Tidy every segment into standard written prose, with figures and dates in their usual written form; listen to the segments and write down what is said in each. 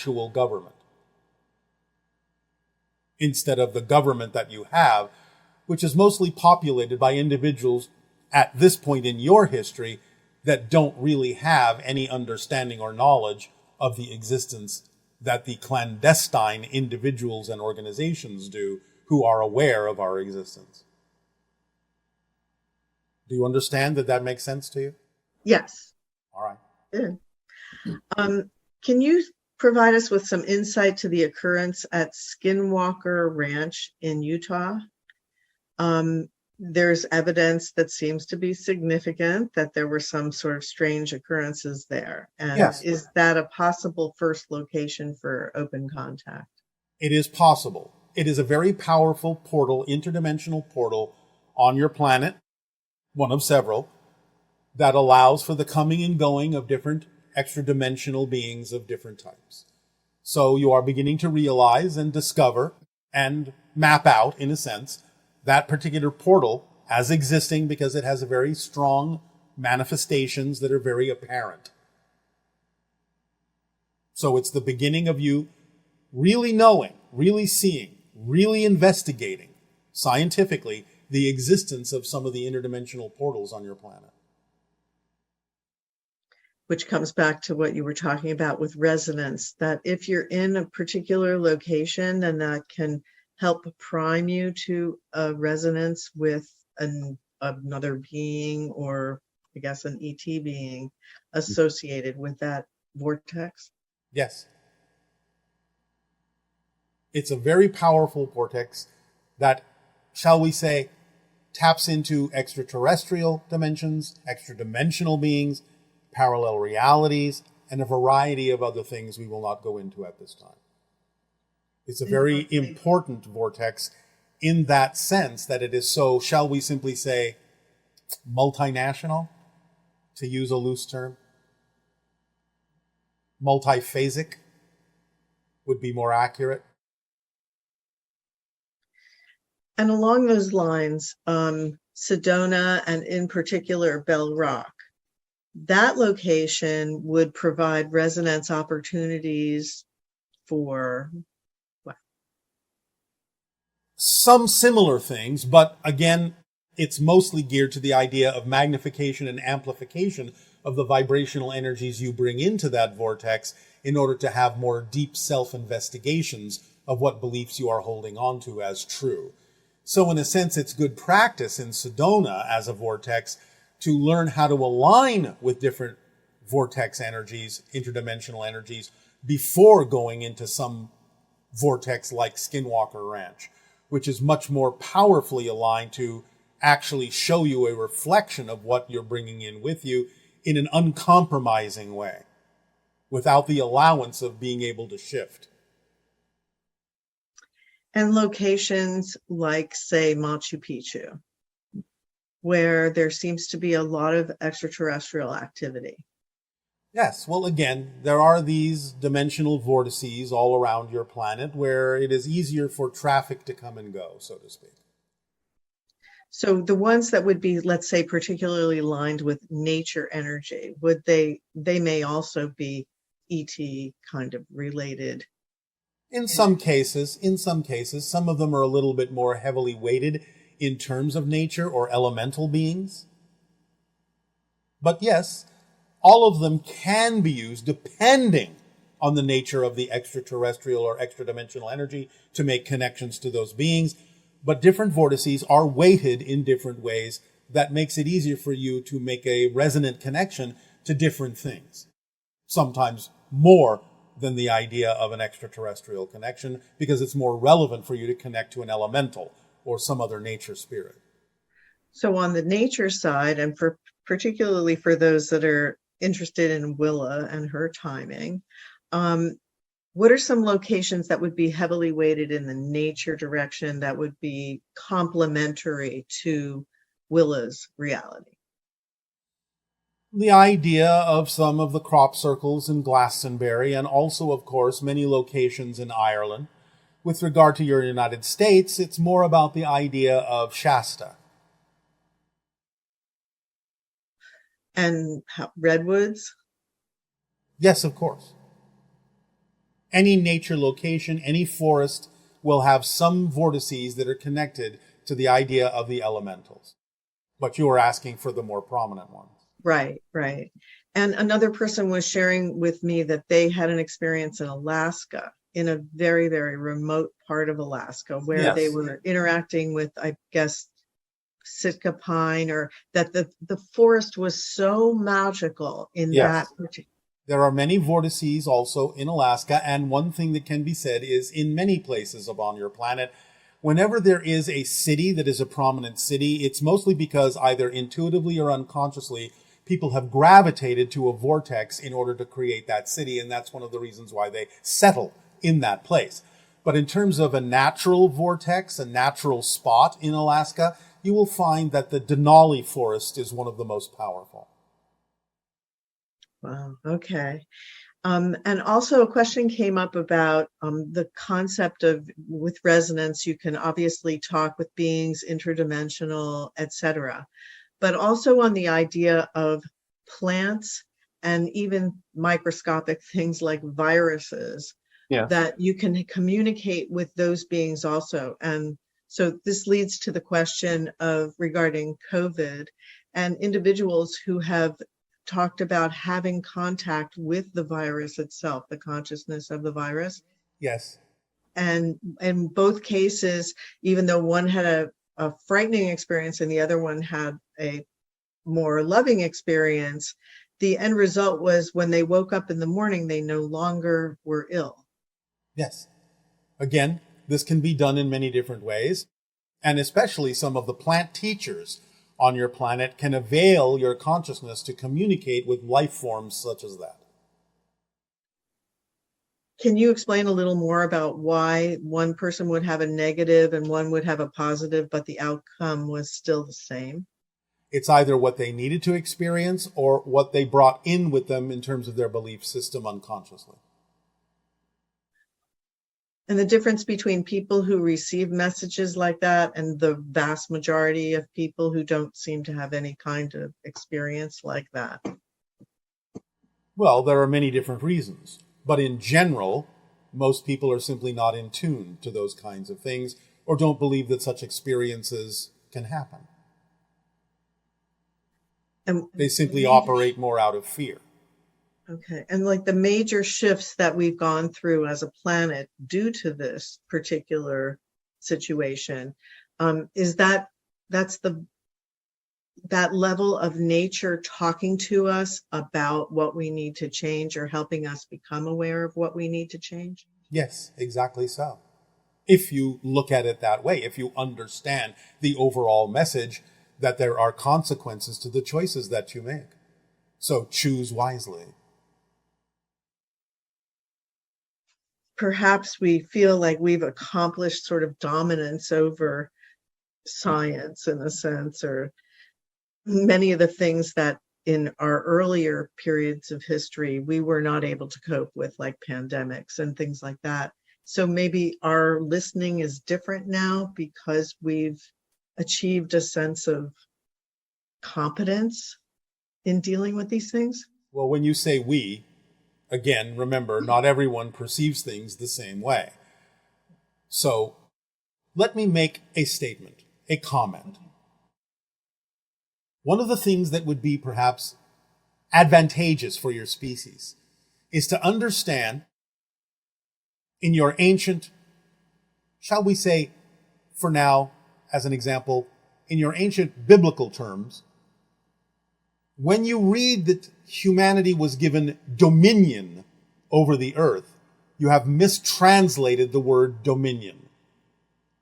actual government, instead of the government that you have, which is mostly populated by individuals at this point in your history that don't really have any understanding or knowledge of the existence that the clandestine individuals and organizations do who are aware of our existence. Do you understand that makes sense to you? Yes. All right. Good. Can you provide us with some insight to the occurrence at Skinwalker Ranch in Utah? There's evidence that seems to be significant that there were some sort of strange occurrences there. And yes. Is that a possible first location for open contact? It is possible. It is a very powerful portal, interdimensional portal on your planet, one of several, that allows for the coming and going of different extra-dimensional beings of different types. So you are beginning to realize and discover and map out, in a sense, that particular portal as existing because it has a very strong manifestations that are very apparent. So it's the beginning of you really knowing, really seeing, really investigating scientifically the existence of some of the interdimensional portals on your planet. Which comes back to what you were talking about with resonance, that if you're in a particular location, then that can help prime you to a resonance with another being, or I guess an ET being associated with that vortex. Yes. It's a very powerful vortex that, shall we say, taps into extraterrestrial dimensions, extra-dimensional beings, parallel realities, and a variety of other things we will not go into at this time. It's a very important vortex in that sense that it is so, shall we simply say, multinational, to use a loose term. Multiphasic would be more accurate. And along those lines, Sedona, and in particular Bell Rock, that location would provide resonance opportunities for what? Some similar things, but again, it's mostly geared to the idea of magnification and amplification of the vibrational energies you bring into that vortex in order to have more deep self-investigations of what beliefs you are holding on to as true. So in a sense, it's good practice in Sedona as a vortex to learn how to align with different vortex energies, interdimensional energies, before going into some vortex like Skinwalker Ranch, which is much more powerfully aligned to actually show you a reflection of what you're bringing in with you in an uncompromising way, without the allowance of being able to shift. And locations like, say, Machu Picchu, where there seems to be a lot of extraterrestrial activity. Yes, well, again, there are these dimensional vortices all around your planet where it is easier for traffic to come and go, so to speak. So the ones that would be, let's say, particularly lined with nature energy, they may also be ET kind of related? In some cases, some of them are a little bit more heavily weighted in terms of nature or elemental beings. But yes, all of them can be used depending on the nature of the extraterrestrial or extra-dimensional energy to make connections to those beings. But different vortices are weighted in different ways that makes it easier for you to make a resonant connection to different things. Sometimes more than the idea of an extraterrestrial connection, because it's more relevant for you to connect to an elemental or some other nature spirit. So on the nature side, and particularly for those that are interested in Willa and her timing, what are some locations that would be heavily weighted in the nature direction that would be complementary to Willa's reality? The idea of some of the crop circles in Glastonbury, and also, of course, many locations in Ireland. With regard to your United States, it's more about the idea of Shasta. And redwoods? Yes, of course. Any nature location, any forest will have some vortices that are connected to the idea of the elementals. But you were asking for the more prominent ones. Right, right. And another person was sharing with me that they had an experience in Alaska, in a very, very remote part of Alaska, where they Yes. were interacting with, I guess, Sitka pine, or that the forest was so magical in that Yes. particular. There are many vortices also in Alaska, and one thing that can be said is in many places upon your planet, whenever there is a city that is a prominent city, it's mostly because either intuitively or unconsciously, people have gravitated to a vortex in order to create that city, and that's one of the reasons why they settle in that place. But in terms of a natural vortex, a natural spot in Alaska, you will find that the Denali forest is one of the most powerful. Wow, okay. And also a question came up about the concept of, with resonance, you can obviously talk with beings, interdimensional, etc. But also on the idea of plants and even microscopic things like viruses, Yes. that you can communicate with those beings also. And so this leads to the question of regarding COVID and individuals who have talked about having contact with the virus itself, the consciousness of the virus. Yes. And in both cases, even though one had a frightening experience and the other one had a more loving experience, the end result was when they woke up in the morning, they no longer were ill. Yes. Again, this can be done in many different ways, and especially some of the plant teachers on your planet can avail your consciousness to communicate with life forms such as that. Can you explain a little more about why one person would have a negative and one would have a positive, but the outcome was still the same? It's either what they needed to experience or what they brought in with them in terms of their belief system unconsciously. And the difference between people who receive messages like that and the vast majority of people who don't seem to have any kind of experience like that? Well, there are many different reasons, but in general, most people are simply not in tune to those kinds of things or don't believe that such experiences can happen. And They simply operate more out of fear. okay. And like the major shifts that we've gone through as a planet due to this particular situation, is that that level of nature talking to us about what we need to change or helping us become aware of what we need to change? Yes, exactly so. If you look at it that way, if you understand the overall message that there are consequences to the choices that you make. So choose wisely. Perhaps we feel like we've accomplished sort of dominance over science in a sense, or many of the things that in our earlier periods of history we were not able to cope with, like pandemics and things like that. So maybe our listening is different now because we've achieved a sense of competence in dealing with these things. Well, when you say we, again, remember, not everyone perceives things the same way. So let me make a statement, a comment. One of the things that would be perhaps advantageous for your species is to understand in your ancient, shall we say, for now, as an example, in your ancient biblical terms, when you read that humanity was given dominion over the earth, you have mistranslated the word dominion.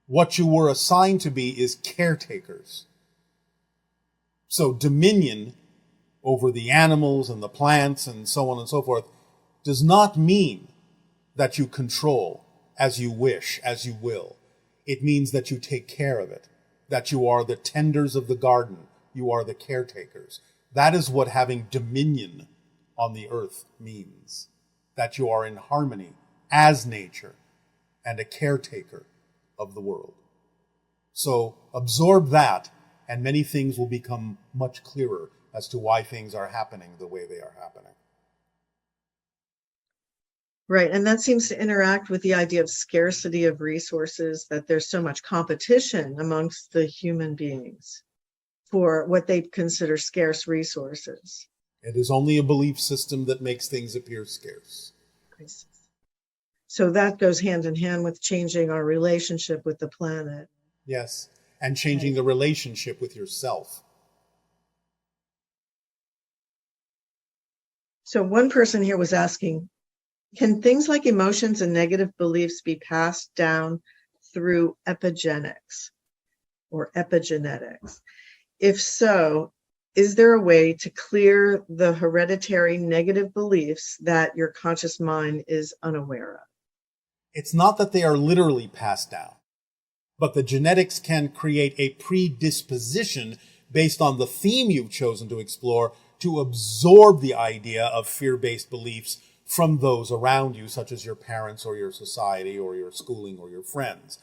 What you were assigned to be is caretakers. So dominion over the animals and the plants and so on and so forth does not mean that you control as you wish, as you will. It means that you take care of it, that you are the tenders of the garden, you are the caretakers. That is what having dominion on the earth means, that you are in harmony as nature and a caretaker of the world. So absorb that, and many things will become much clearer as to why things are happening the way they are happening. Right. And that seems to interact with the idea of scarcity of resources, that there's so much competition amongst the human beings for what they consider scarce resources. It is only a belief system that makes things appear scarce. So that goes hand in hand with changing our relationship with the planet. Yes. And changing the relationship with yourself. So one person here was asking, can things like emotions and negative beliefs be passed down through epigenetics or epigenetics? If so, is there a way to clear the hereditary negative beliefs that your conscious mind is unaware of? It's not that they are literally passed down, but the genetics can create a predisposition based on the theme you've chosen to explore to absorb the idea of fear-based beliefs from those around you, such as your parents or your society or your schooling or your friends.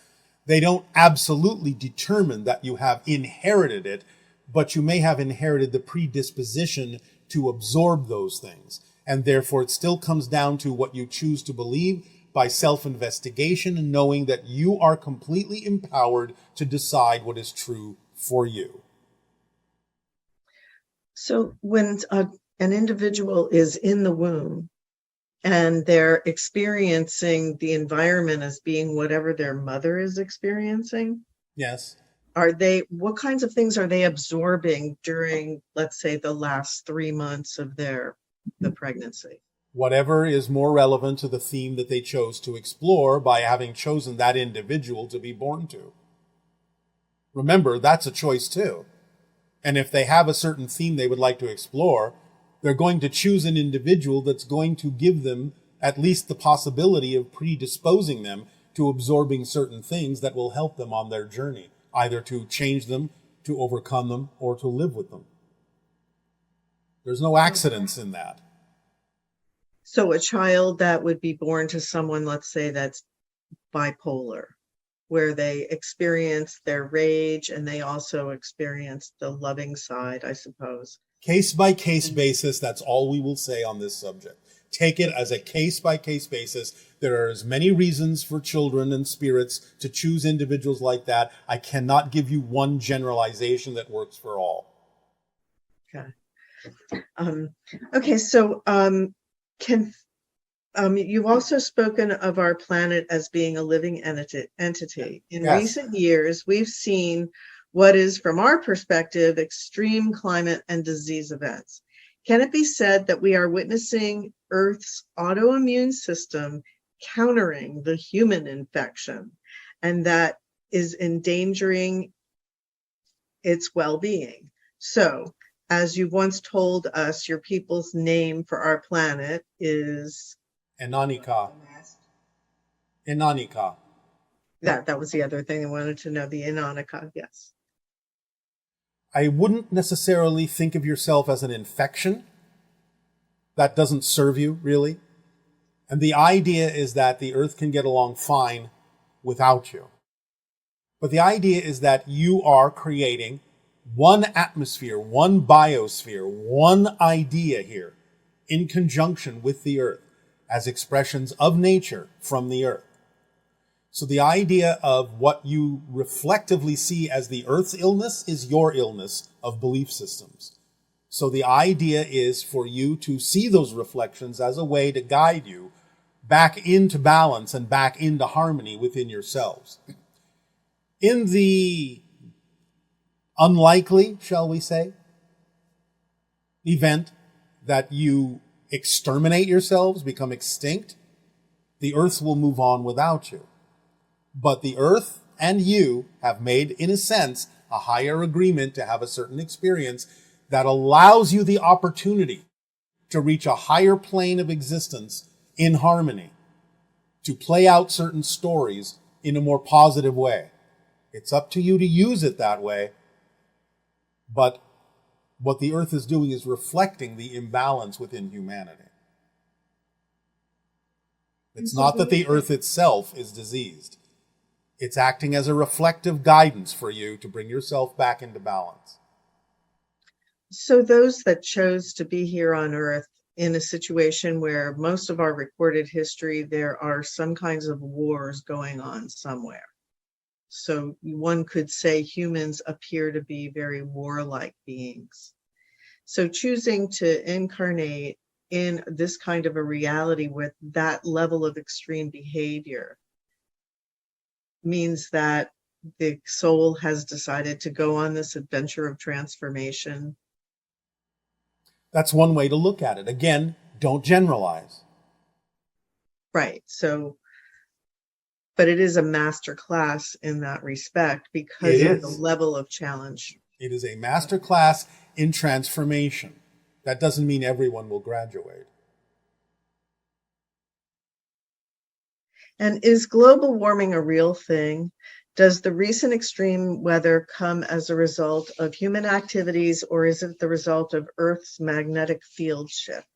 They don't absolutely determine that you have inherited it, but you may have inherited the predisposition to absorb those things. And therefore, it still comes down to what you choose to believe by self-investigation and knowing that you are completely empowered to decide what is true for you. So when an individual is in the womb and they're experiencing the environment as being whatever their mother is experiencing, Yes. what kinds of things are they absorbing during, let's say, the last 3 months of the pregnancy? Whatever is more relevant to the theme that they chose to explore by having chosen that individual to be born to. Remember, that's a choice too. And if they have a certain theme they would like to explore, they're going to choose an individual that's going to give them at least the possibility of predisposing them to absorbing certain things that will help them on their journey, either to change them, to overcome them, or to live with them. There's no accidents in that. So a child that would be born to someone, let's say, that's bipolar, where they experience their rage and they also experience the loving side, I suppose. Case-by-case basis, that's all we will say on this subject. Take it as a case-by-case basis. There are as many reasons for children and spirits to choose individuals like that. I cannot give you one generalization that works for all. Okay. So you've also spoken of our planet as being a living entity. In Yes. recent years, we've seen what is, from our perspective, extreme climate and disease events. Can it be said that we are witnessing Earth's autoimmune system countering the human infection, and that is endangering its well-being? So, as you once told us, your people's name for our planet is Ananika. Inanika. that was the other thing I wanted to know, the Ananika, yes. I wouldn't necessarily think of yourself as an infection. That doesn't serve you, really. And the idea is that the Earth can get along fine without you. But the idea is that you are creating one atmosphere, one biosphere, one idea here in conjunction with the Earth as expressions of nature from the Earth. So the idea of what you reflectively see as the Earth's illness is your illness of belief systems. So the idea is for you to see those reflections as a way to guide you back into balance and back into harmony within yourselves. In the unlikely, shall we say, event that you exterminate yourselves, become extinct, the Earth will move on without you. But the Earth and you have made, in a sense, a higher agreement to have a certain experience that allows you the opportunity to reach a higher plane of existence in harmony, to play out certain stories in a more positive way. It's up to you to use it that way, but what the Earth is doing is reflecting the imbalance within humanity. It's not that the Earth itself is diseased. It's acting as a reflective guidance for you to bring yourself back into balance. So those that chose to be here on Earth in a situation where most of our recorded history, there are some kinds of wars going on somewhere. So one could say humans appear to be very warlike beings. So choosing to incarnate in this kind of a reality with that level of extreme behavior means that the soul has decided to go on this adventure of transformation. That's one way to look at it. Again, don't generalize. Right. So, but it is a master class in that respect because of the level of challenge. It is a master class in transformation. That doesn't mean everyone will graduate. And is global warming a real thing? Does the recent extreme weather come as a result of human activities, or is it the result of Earth's magnetic field shift?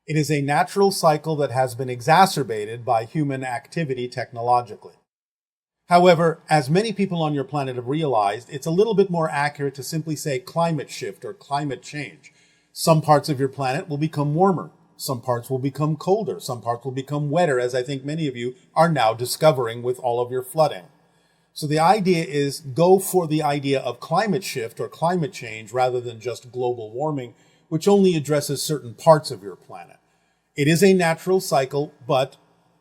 It is a natural cycle that has been exacerbated by human activity technologically. However, as many people on your planet have realized, it's a little bit more accurate to simply say climate shift or climate change. Some parts of your planet will become warmer. Some parts will become colder. Some parts will become wetter, as I think many of you are now discovering with all of your flooding. So the idea is go for the idea of climate shift or climate change rather than just global warming, which only addresses certain parts of your planet. It is a natural cycle, but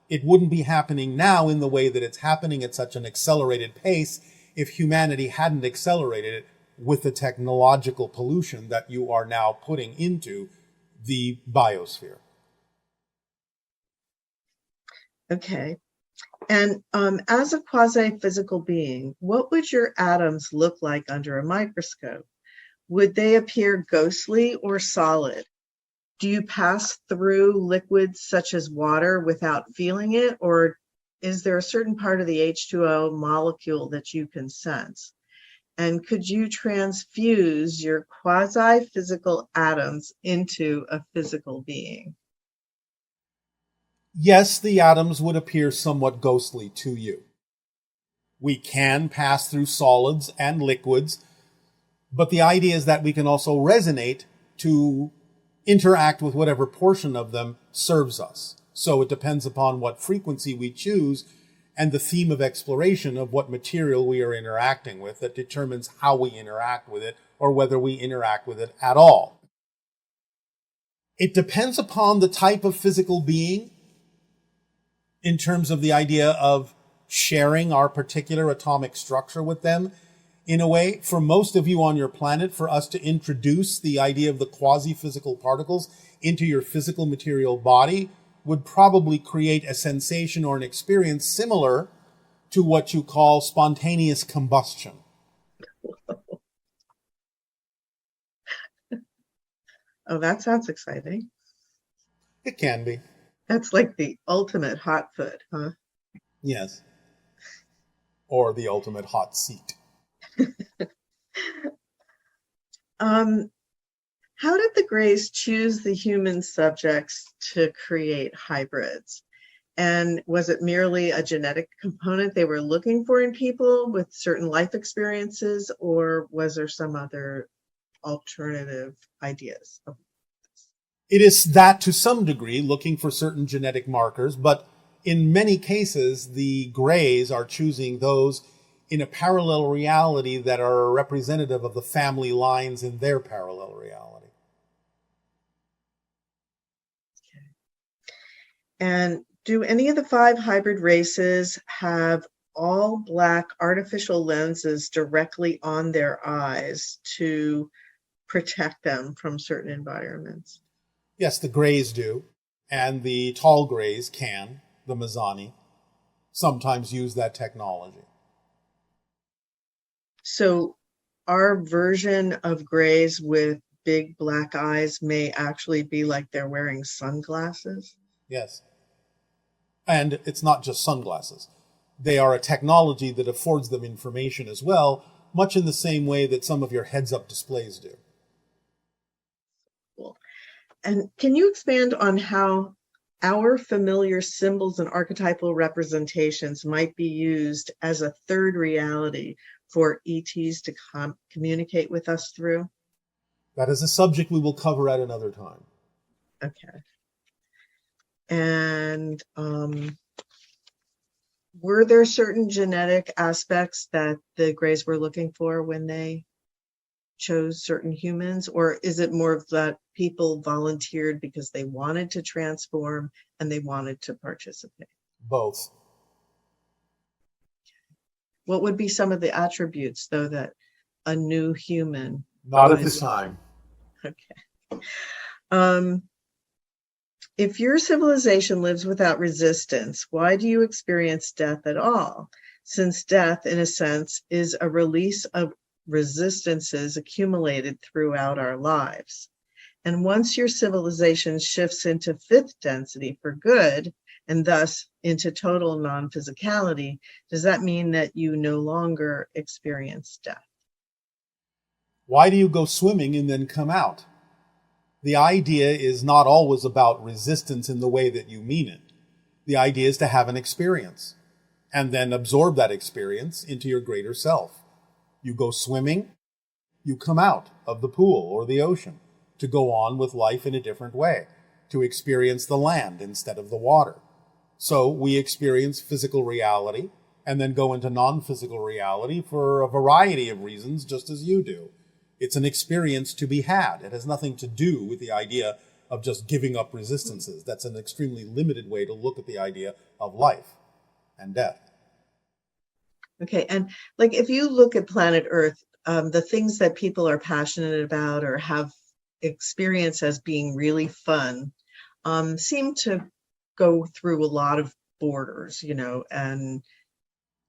it wouldn't be happening now in the way that it's happening at such an accelerated pace if humanity hadn't accelerated it with the technological pollution that you are now putting into the biosphere. Okay. And as a quasi-physical being, what would your atoms look like under a microscope? Would they appear ghostly or solid? Do you pass through liquids such as water without feeling it, or is there a certain part of the H2O molecule that you can sense? And could you transfuse your quasi-physical atoms into a physical being? Yes, the atoms would appear somewhat ghostly to you. We can pass through solids and liquids, but the idea is that we can also resonate to interact with whatever portion of them serves us. So it depends upon what frequency we choose and the theme of exploration of what material we are interacting with that determines how we interact with it or whether we interact with it at all. It depends upon the type of physical being in terms of the idea of sharing our particular atomic structure with them. In a way, for most of you on your planet, for us to introduce the idea of the quasi-physical particles into your physical material body would probably create a sensation or an experience similar to what you call spontaneous combustion. Oh, that sounds exciting. It can be. That's like the ultimate hot foot, huh? Yes. Or the ultimate hot seat. How did the Greys choose the human subjects to create hybrids? And was it merely a genetic component they were looking for in people with certain life experiences, or was there some other alternative ideas? It is that to some degree, looking for certain genetic markers, but in many cases, the Greys are choosing those in a parallel reality that are representative of the family lines in their parallel reality. Okay. And do any of the 5 hybrid races have all black artificial lenses directly on their eyes to protect them from certain environments? Yes, the Greys do, and the tall Greys can, the Mizani, sometimes use that technology. So our version of Greys with big black eyes may actually be like they're wearing sunglasses? Yes. And it's not just sunglasses. They are a technology that affords them information as well, much in the same way that some of your heads-up displays do. Cool. And can you expand on how our familiar symbols and archetypal representations might be used as a third reality for ETs to communicate with us through? That is a subject we will cover at another time. Okay. And were there certain genetic aspects that the Greys were looking for when they chose certain humans, or is it more of that people volunteered because they wanted to transform and they wanted to participate? Both. What would be some of the attributes, though, that a new human Not at would? this time. Okay. If your civilization lives without resistance, why do you experience death at all? Since death, in a sense, is a release of resistances accumulated throughout our lives. And once your civilization shifts into fifth density for good, and thus into total non-physicality, does that mean that you no longer experience death? Why do you go swimming and then come out? The idea is not always about resistance in the way that you mean it. The idea is to have an experience and then absorb that experience into your greater self. You go swimming, you come out of the pool or the ocean to go on with life in a different way, to experience the land instead of the water. So we experience physical reality and then go into non-physical reality for a variety of reasons, just as you do. It's an experience to be had. It has nothing to do with the idea of just giving up resistances. That's an extremely limited way to look at the idea of life and death. Okay, and like if you look at planet Earth, the things that people are passionate about or have experienced as being really fun seem to go through a lot of borders, and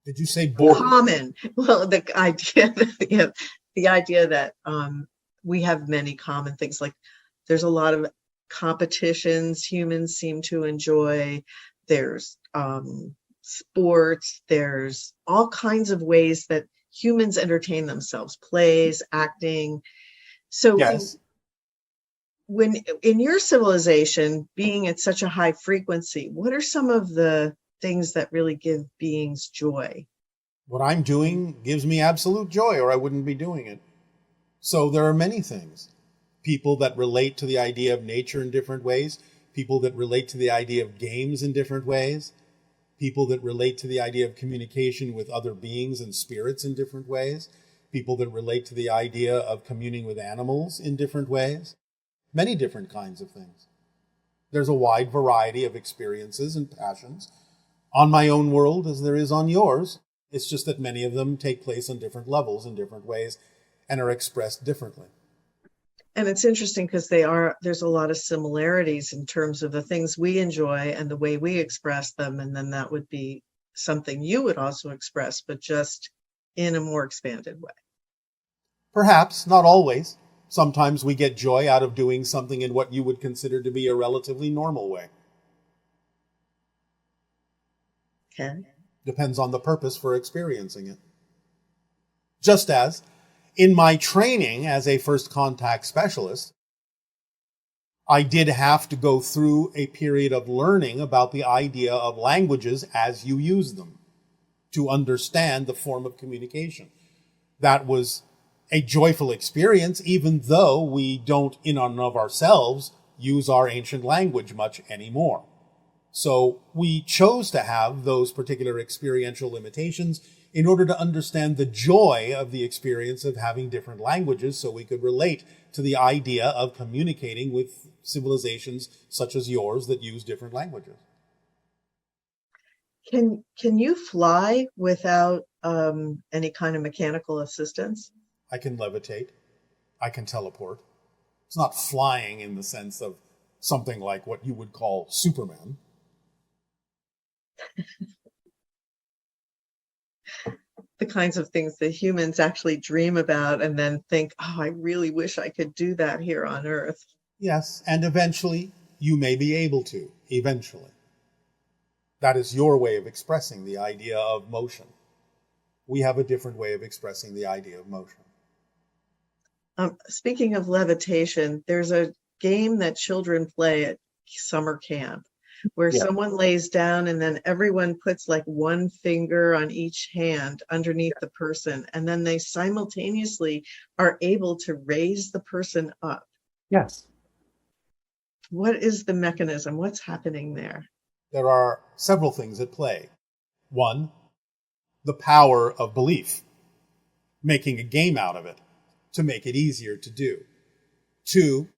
Did you say borders? common. Well, the idea that we have many common things, like there's a lot of competitions humans seem to enjoy. There's sports, there's all kinds of ways that humans entertain themselves, plays, acting. So Yes. when in your civilization, being at such a high frequency, what are some of the things that really give beings joy? What I'm doing gives me absolute joy, or I wouldn't be doing it. So there are many things. People that relate to the idea of nature in different ways, people that relate to the idea of games in different ways, people that relate to the idea of communication with other beings and spirits in different ways, people that relate to the idea of communing with animals in different ways, many different kinds of things. There's a wide variety of experiences and passions on my own world as there is on yours. It's just that many of them take place on different levels in different ways and are expressed differently. And it's interesting because there's a lot of similarities in terms of the things we enjoy and the way we express them. And then that would be something you would also express, but just in a more expanded way. Perhaps, not always. Sometimes we get joy out of doing something in what you would consider to be a relatively normal way. Okay. Depends on the purpose for experiencing it. Just as, in my training as a first contact specialist, I did have to go through a period of learning about the idea of languages as you use them to understand the form of communication. That was a joyful experience, even though we don't, in and of ourselves, use our ancient language much anymore. So we chose to have those particular experiential limitations in order to understand the joy of the experience of having different languages, so we could relate to the idea of communicating with civilizations such as yours that use different languages. Can you fly without any kind of mechanical assistance? I can levitate. I can teleport. It's not flying in the sense of something like what you would call Superman. The kinds of things that humans actually dream about and then think, oh, I really wish I could do that here on Earth. Yes, and eventually you may be able to. Eventually. That is your way of expressing the idea of motion. We have a different way of expressing the idea of motion. Speaking of levitation, there's a game that children play at summer camp where someone lays down and then everyone puts like one finger on each hand underneath the person, and then they simultaneously are able to raise the person up. Yes. What is the mechanism? What's happening there? There are several things at play. One, the power of belief, making a game out of it to make it easier to do. Two,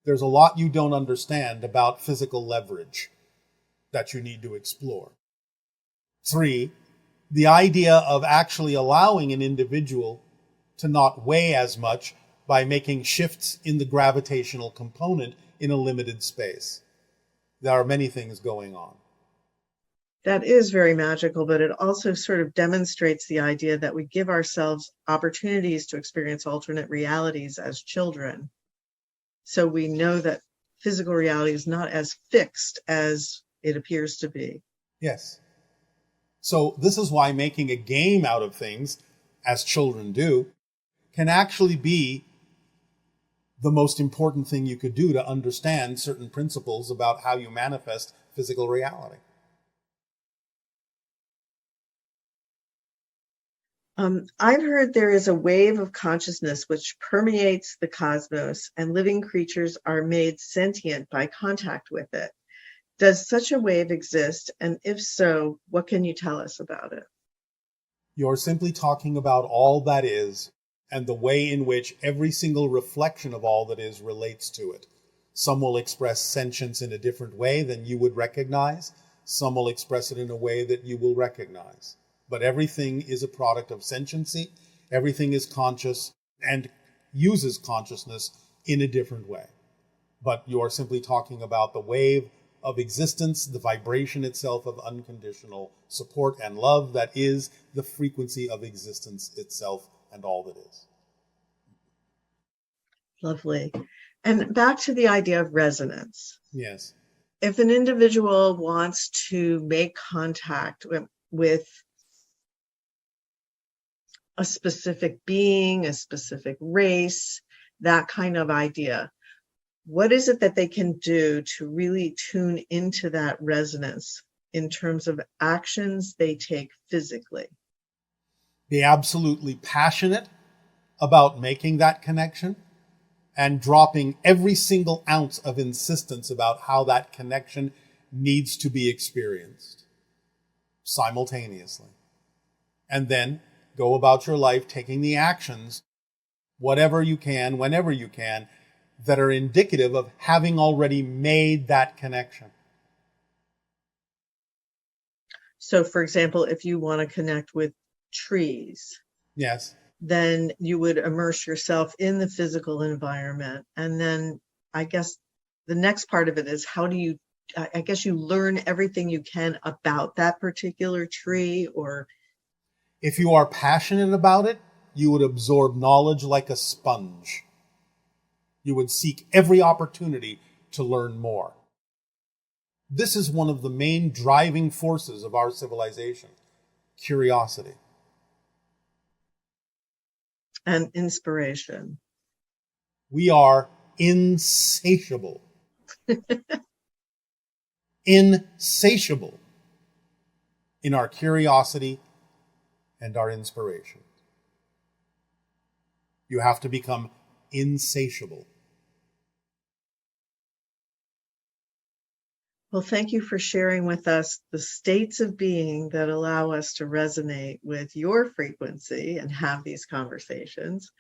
there's a lot you don't understand about physical leverage that you need to explore. Three, the idea of actually allowing an individual to not weigh as much by making shifts in the gravitational component in a limited space. There are many things going on. That is very magical, but it also sort of demonstrates the idea that we give ourselves opportunities to experience alternate realities as children. So we know that physical reality is not as fixed as it appears to be. Yes. So this is why making a game out of things, as children do, can actually be the most important thing you could do to understand certain principles about how you manifest physical reality. I've heard there is a wave of consciousness which permeates the cosmos, and living creatures are made sentient by contact with it. Does such a wave exist? And if so, what can you tell us about it? You're simply talking about all that is and the way in which every single reflection of all that is relates to it. Some will express sentience in a different way than you would recognize. Some will express it in a way that you will recognize. But everything is a product of sentiency. Everything is conscious and uses consciousness in a different way. But you are simply talking about the wave of existence, the vibration itself of unconditional support and love that is the frequency of existence itself and all that is. Lovely. And back to the idea of resonance. Yes. If an individual wants to make contact with a specific being, a specific race, that kind of idea, what is it that they can do to really tune into that resonance in terms of actions they take physically? Be absolutely passionate about making that connection and dropping every single ounce of insistence about how that connection needs to be experienced simultaneously. And then go about your life taking the actions, whatever you can, whenever you can, that are indicative of having already made that connection. So, for example, if you want to connect with trees, yes, then you would immerse yourself in the physical environment. And then I guess the next part of it is how do you, I guess you learn everything you can about that particular tree, or... If you are passionate about it, you would absorb knowledge like a sponge. You would seek every opportunity to learn more. This is one of the main driving forces of our civilization, curiosity. And inspiration. We are insatiable. Insatiable in our curiosity and our inspiration. You have to become insatiable. Well, thank you for sharing with us the states of being that allow us to resonate with your frequency and have these conversations,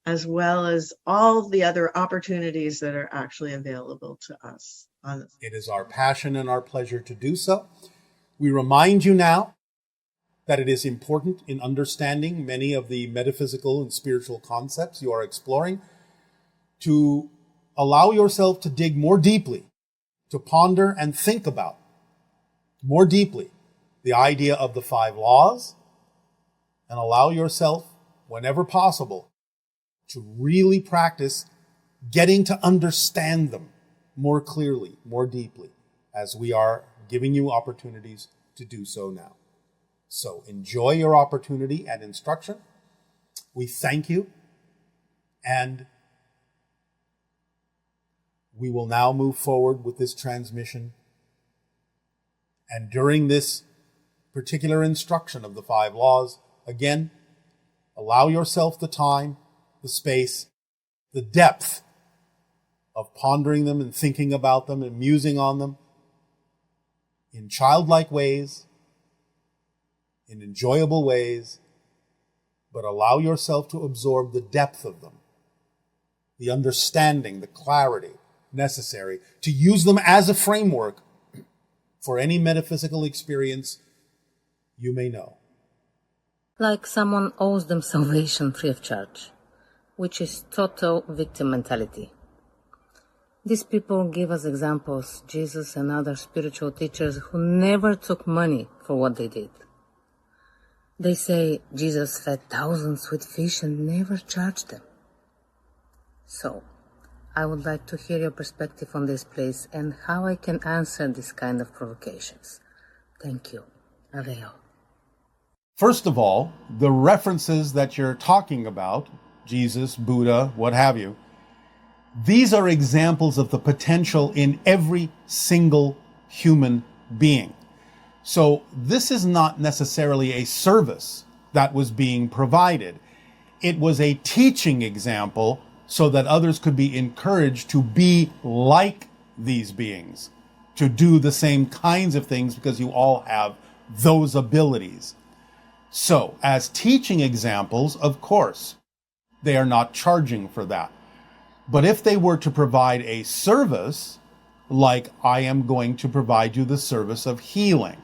as well as all the other opportunities that are actually available to us. It is our passion and our pleasure to do so. We remind you now that it is important in understanding many of the metaphysical and spiritual concepts you are exploring to allow yourself to dig more deeply, to ponder and think about more deeply the idea of the 5 laws, and allow yourself, whenever possible, to really practice getting to understand them more clearly, more deeply, as we are giving you opportunities to do so now. So enjoy your opportunity and instruction. We thank you, and we will now move forward with this transmission. And during this particular instruction of the 5 laws, again, allow yourself the time, the space, the depth of pondering them and thinking about them and musing on them in childlike ways, in enjoyable ways, but allow yourself to absorb the depth of them, the understanding, the clarity necessary to use them as a framework for any metaphysical experience you may know. Like someone owes them salvation free of charge, which is total victim mentality. These people give us examples, Jesus and other spiritual teachers who never took money for what they did. They say Jesus fed thousands with fish and never charged them. So, I would like to hear your perspective on this, please, and how I can answer this kind of provocations. Thank you. Aveo. First of all, the references that you're talking about, Jesus, Buddha, what have you, these are examples of the potential in every single human being. So this is not necessarily a service that was being provided. It was a teaching example so that others could be encouraged to be like these beings, to do the same kinds of things because you all have those abilities. So, as teaching examples, of course, they are not charging for that. But if they were to provide a service, like I am going to provide you the service of healing,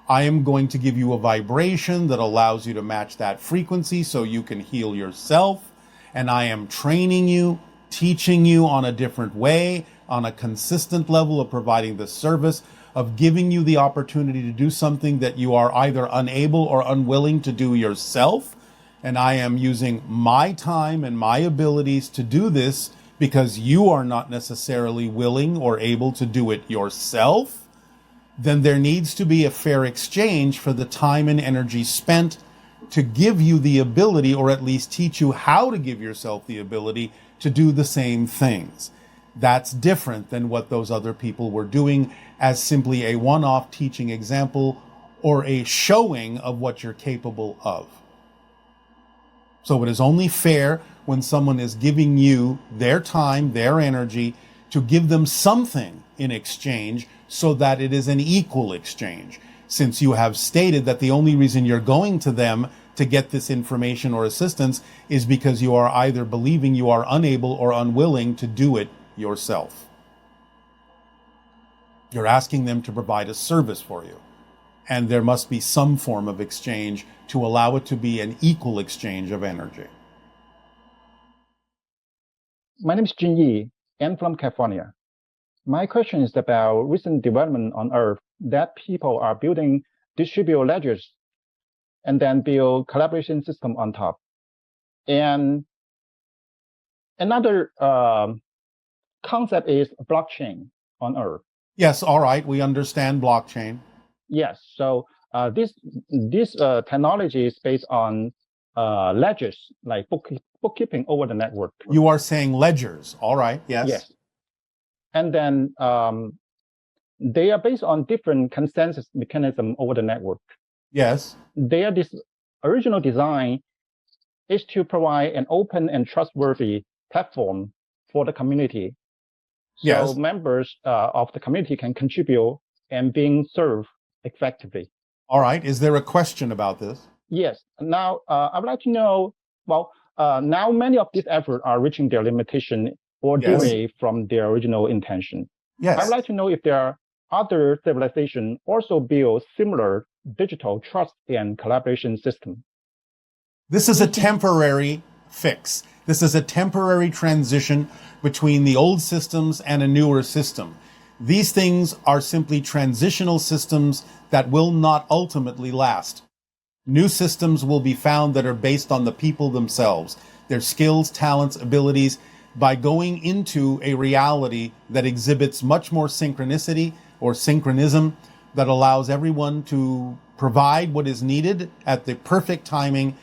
I am going to give you a vibration that allows you to match that frequency so you can heal yourself, and I am training you, teaching you on a different way, on a consistent level of providing the service, of giving you the opportunity to do something that you are either unable or unwilling to do yourself. And I am using my time and my abilities to do this because you are not necessarily willing or able to do it yourself. Then there needs to be a fair exchange for the time and energy spent to give you the ability, or at least teach you how to give yourself the ability to do the same things. That's different than what those other people were doing as simply a one-off teaching example or a showing of what you're capable of. So it is only fair when someone is giving you their time, their energy, to give them something in exchange so that it is an equal exchange. Since you have stated that the only reason you're going to them to get this information or assistance is because you are either believing you are unable or unwilling to do it yourself. You're asking them to provide a service for you. And there must be some form of exchange to allow it to be an equal exchange of energy. My name is Junyi, and from California. My question is about recent development on Earth that people are building distributed ledgers and then build collaboration system on top. And another concept is blockchain on Earth. Yes, all right, we understand blockchain. Yes, so this technology is based on ledgers, like bookkeeping over the network. You are saying ledgers, all right, yes. Yes. And then they are based on different consensus mechanism over the network. Yes. Their original design is to provide an open and trustworthy platform for the community. So yes. members of the community can contribute and being served effectively. All right. Is there a question about this? Yes. Now, I would like to know, well, now many of these efforts are reaching their limitation or Yes. delay from their original intention. Yes. I would like to know if there are other civilizations also build similar digital trust and collaboration system. This is a temporary fix. This is a temporary transition between the old systems and a newer system. These things are simply transitional systems that will not ultimately last. New systems will be found that are based on the people themselves, their skills, talents, abilities, by going into a reality that exhibits much more synchronicity or synchronism that allows everyone to provide what is needed at the perfect timing.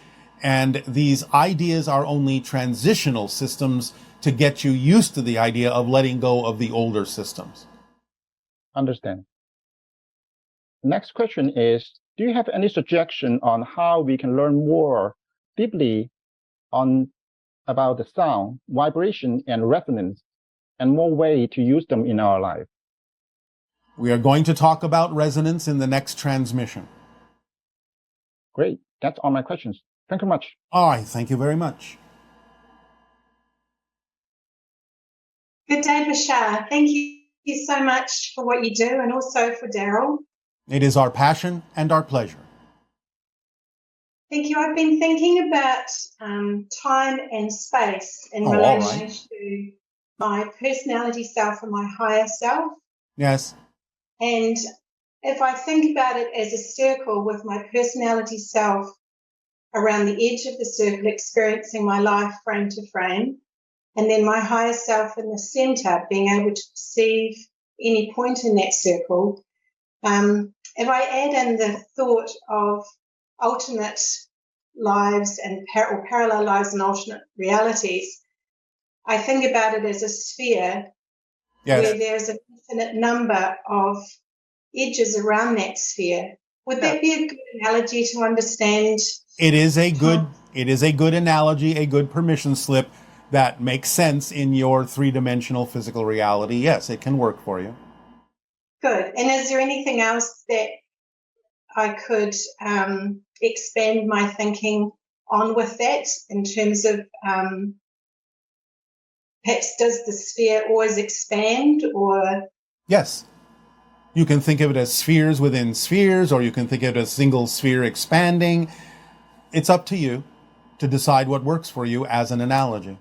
And these ideas are only transitional systems to get you used to the idea of letting go of the older systems. Understand. Next question is, do you have any suggestion on how we can learn more deeply about the sound, vibration, and resonance, and more way to use them in our life. We are going to talk about resonance in the next transmission. Great. That's all my questions. Thank you much. All right. Thank you very much. Good day, Bashar. Thank you so much for what you do, and also for Daryl. It is our passion and our pleasure. Thank you. I've been thinking about time and space in relation to my personality self and my higher self. Yes. And if I think about it as a circle with my personality self around the edge of the circle, experiencing my life frame to frame, and then my higher self in the center, being able to perceive any point in that circle, if I add in the thought of alternate lives and or parallel lives and alternate realities, I think about it as a sphere where there's an infinite number of edges around that sphere. Would that be a good analogy to understand? It is a good analogy, a good permission slip that makes sense in your three-dimensional physical reality. Yes, it can work for you. Good. And is there anything else that I could expand my thinking on with that in terms of perhaps does the sphere always expand, or? Yes. You can think of it as spheres within spheres, or you can think of it as single sphere expanding. It's up to you to decide what works for you as an analogy.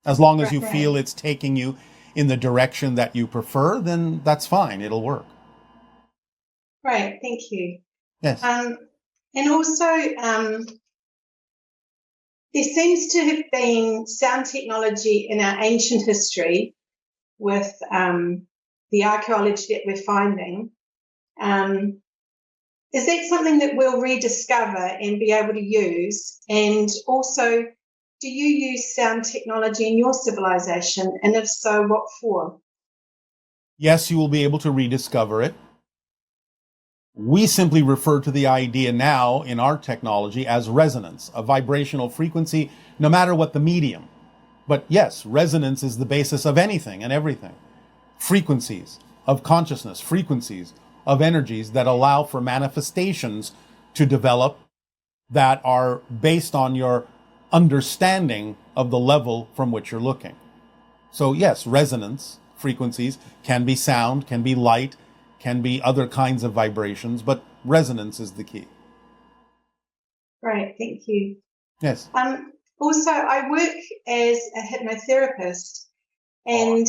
As long as you feel it's taking you in the direction that you prefer, then that's fine. It'll work. Right. Thank you. Yes. And also, there seems to have been sound technology in our ancient history with the archaeology that we're finding. Is that something that we'll rediscover and be able to use? And also, do you use sound technology in your civilization? And if so, what for? Yes, you will be able to rediscover it. We simply refer to the idea now in our technology as resonance, a vibrational frequency, no matter what the medium. But yes, resonance is the basis of anything and everything. Frequencies of consciousness, frequencies of energies that allow for manifestations to develop that are based on your understanding of the level from which you're looking. So yes, resonance frequencies can be sound, can be light, can be other kinds of vibrations, but resonance is the key. Right, thank you. Yes. Also, I work as a hypnotherapist, and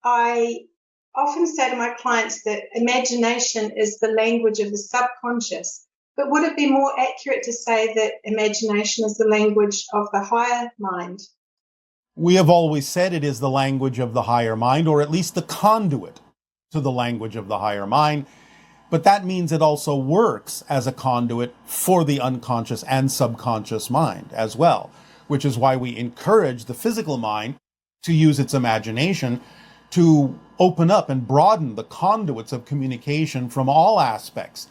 I often say to my clients that imagination is the language of the subconscious. But would it be more accurate to say that imagination is the language of the higher mind? We have always said it is the language of the higher mind, or at least the conduit to the language of the higher mind. But that means it also works as a conduit for the unconscious and subconscious mind as well, which is why we encourage the physical mind to use its imagination to open up and broaden the conduits of communication from all aspects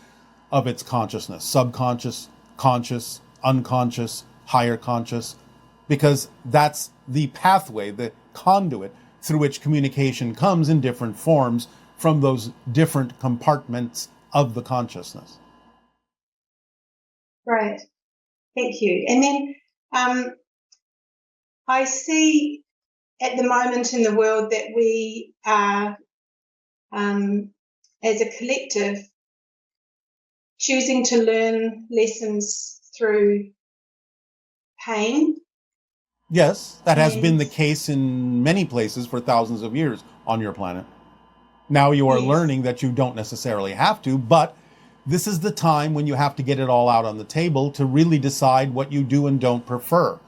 of its consciousness, subconscious, conscious, unconscious, higher conscious, because that's the pathway, the conduit through which communication comes in different forms from those different compartments of the consciousness. Right. Thank you. And then I see at the moment in the world that we are, as a collective, choosing to learn lessons through pain. Yes, that has been the case in many places for thousands of years on your planet. Now you are learning that you don't necessarily have to, but this is the time when you have to get it all out on the table to really decide what you do and don't prefer.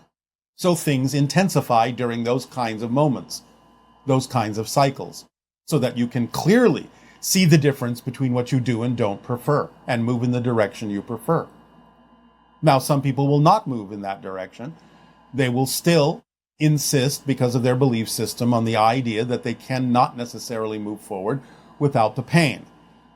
So things intensify during those kinds of moments, those kinds of cycles, so that you can clearly see the difference between what you do and don't prefer and move in the direction you prefer. Now, some people will not move in that direction. They will still insist, because of their belief system, on the idea that they cannot necessarily move forward without the pain.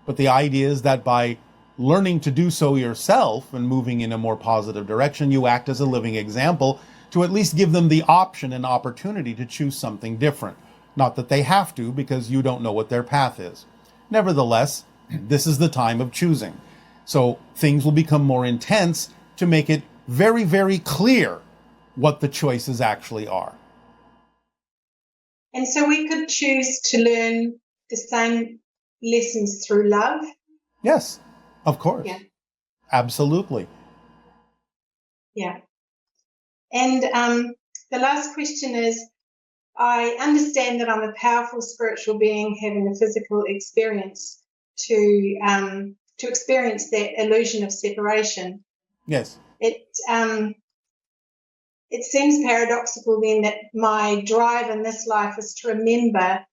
But the idea is that by learning to do so yourself and moving in a more positive direction, you act as a living example to at least give them the option and opportunity to choose something different. Not that they have to, because you don't know what their path is. Nevertheless, this is the time of choosing. So things will become more intense to make it very, very clear what the choices actually are. And so we could choose to learn the same lessons through love. Yes, of course. Yeah. Absolutely. Yeah. And the last question is, I understand that I'm a powerful spiritual being having a physical experience to experience that illusion of separation. Yes. It seems paradoxical then that my drive in this life is to remember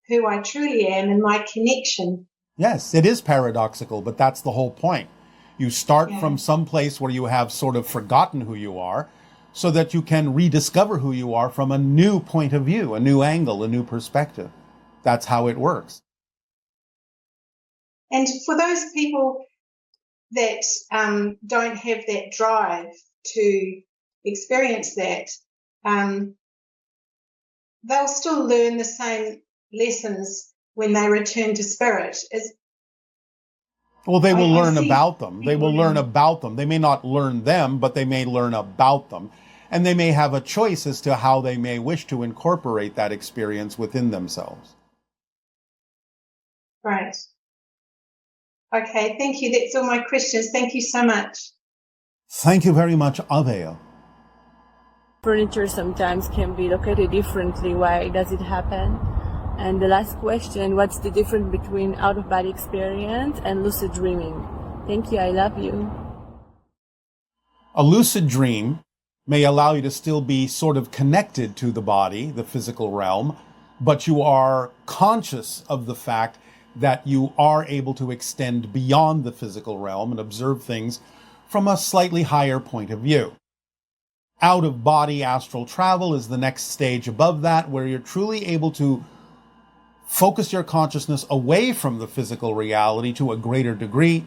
who I truly am and my connection. Yes, it is paradoxical, but that's the whole point. You start from some place where you have sort of forgotten who you are, so that you can rediscover who you are from a new point of view, a new angle, a new perspective. That's how it works. And for those people that don't have that drive to experience that, they'll still learn the same lessons when they return to spirit. Well, they will learn about them. They will learn about them. They may not learn them, but they may learn about them. And they may have a choice as to how they may wish to incorporate that experience within themselves. Right. Okay, thank you. That's all my questions. Thank you so much. Thank you very much, Aveo. Furniture sometimes can be located differently. Why does it happen? And the last question, what's the difference between out-of-body experience and lucid dreaming? Thank you, I love you. A lucid dream may allow you to still be sort of connected to the body, the physical realm, but you are conscious of the fact that you are able to extend beyond the physical realm and observe things from a slightly higher point of view. Out-of-body astral travel is the next stage above that, where you're truly able to focus your consciousness away from the physical reality to a greater degree,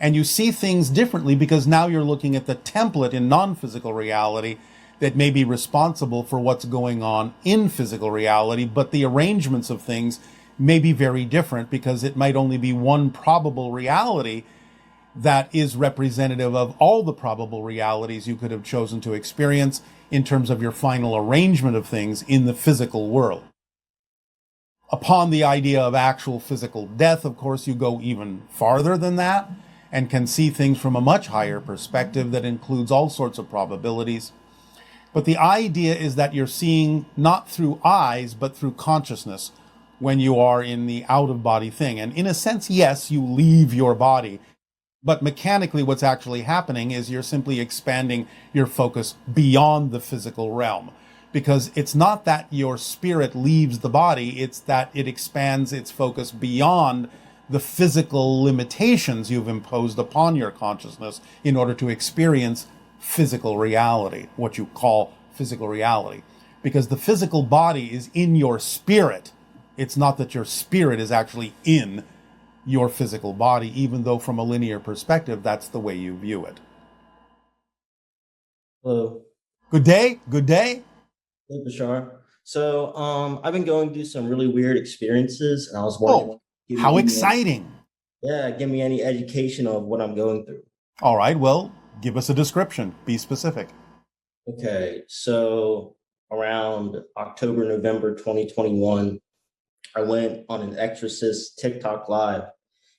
and you see things differently because now you're looking at the template in non-physical reality that may be responsible for what's going on in physical reality, but the arrangements of things may be very different because it might only be one probable reality that is representative of all the probable realities you could have chosen to experience in terms of your final arrangement of things in the physical world. Upon the idea of actual physical death, of course, you go even farther than that and can see things from a much higher perspective that includes all sorts of probabilities. But the idea is that you're seeing not through eyes, but through consciousness when you are in the out-of-body thing. And in a sense, yes, you leave your body. But mechanically, what's actually happening is you're simply expanding your focus beyond the physical realm. Because it's not that your spirit leaves the body, it's that it expands its focus beyond the physical limitations you've imposed upon your consciousness in order to experience physical reality, what you call physical reality. Because the physical body is in your spirit. It's not that your spirit is actually in your physical body, even though from a linear perspective, that's the way you view it. Hello. Good day. Good day. Hey, Bashar. So, I've been going through some really weird experiences, and I was wondering, how exciting! Give me any education of what I'm going through. All right. Well, give us a description. Be specific. Okay. So, around October, November 2021, I went on an Exorcist TikTok live,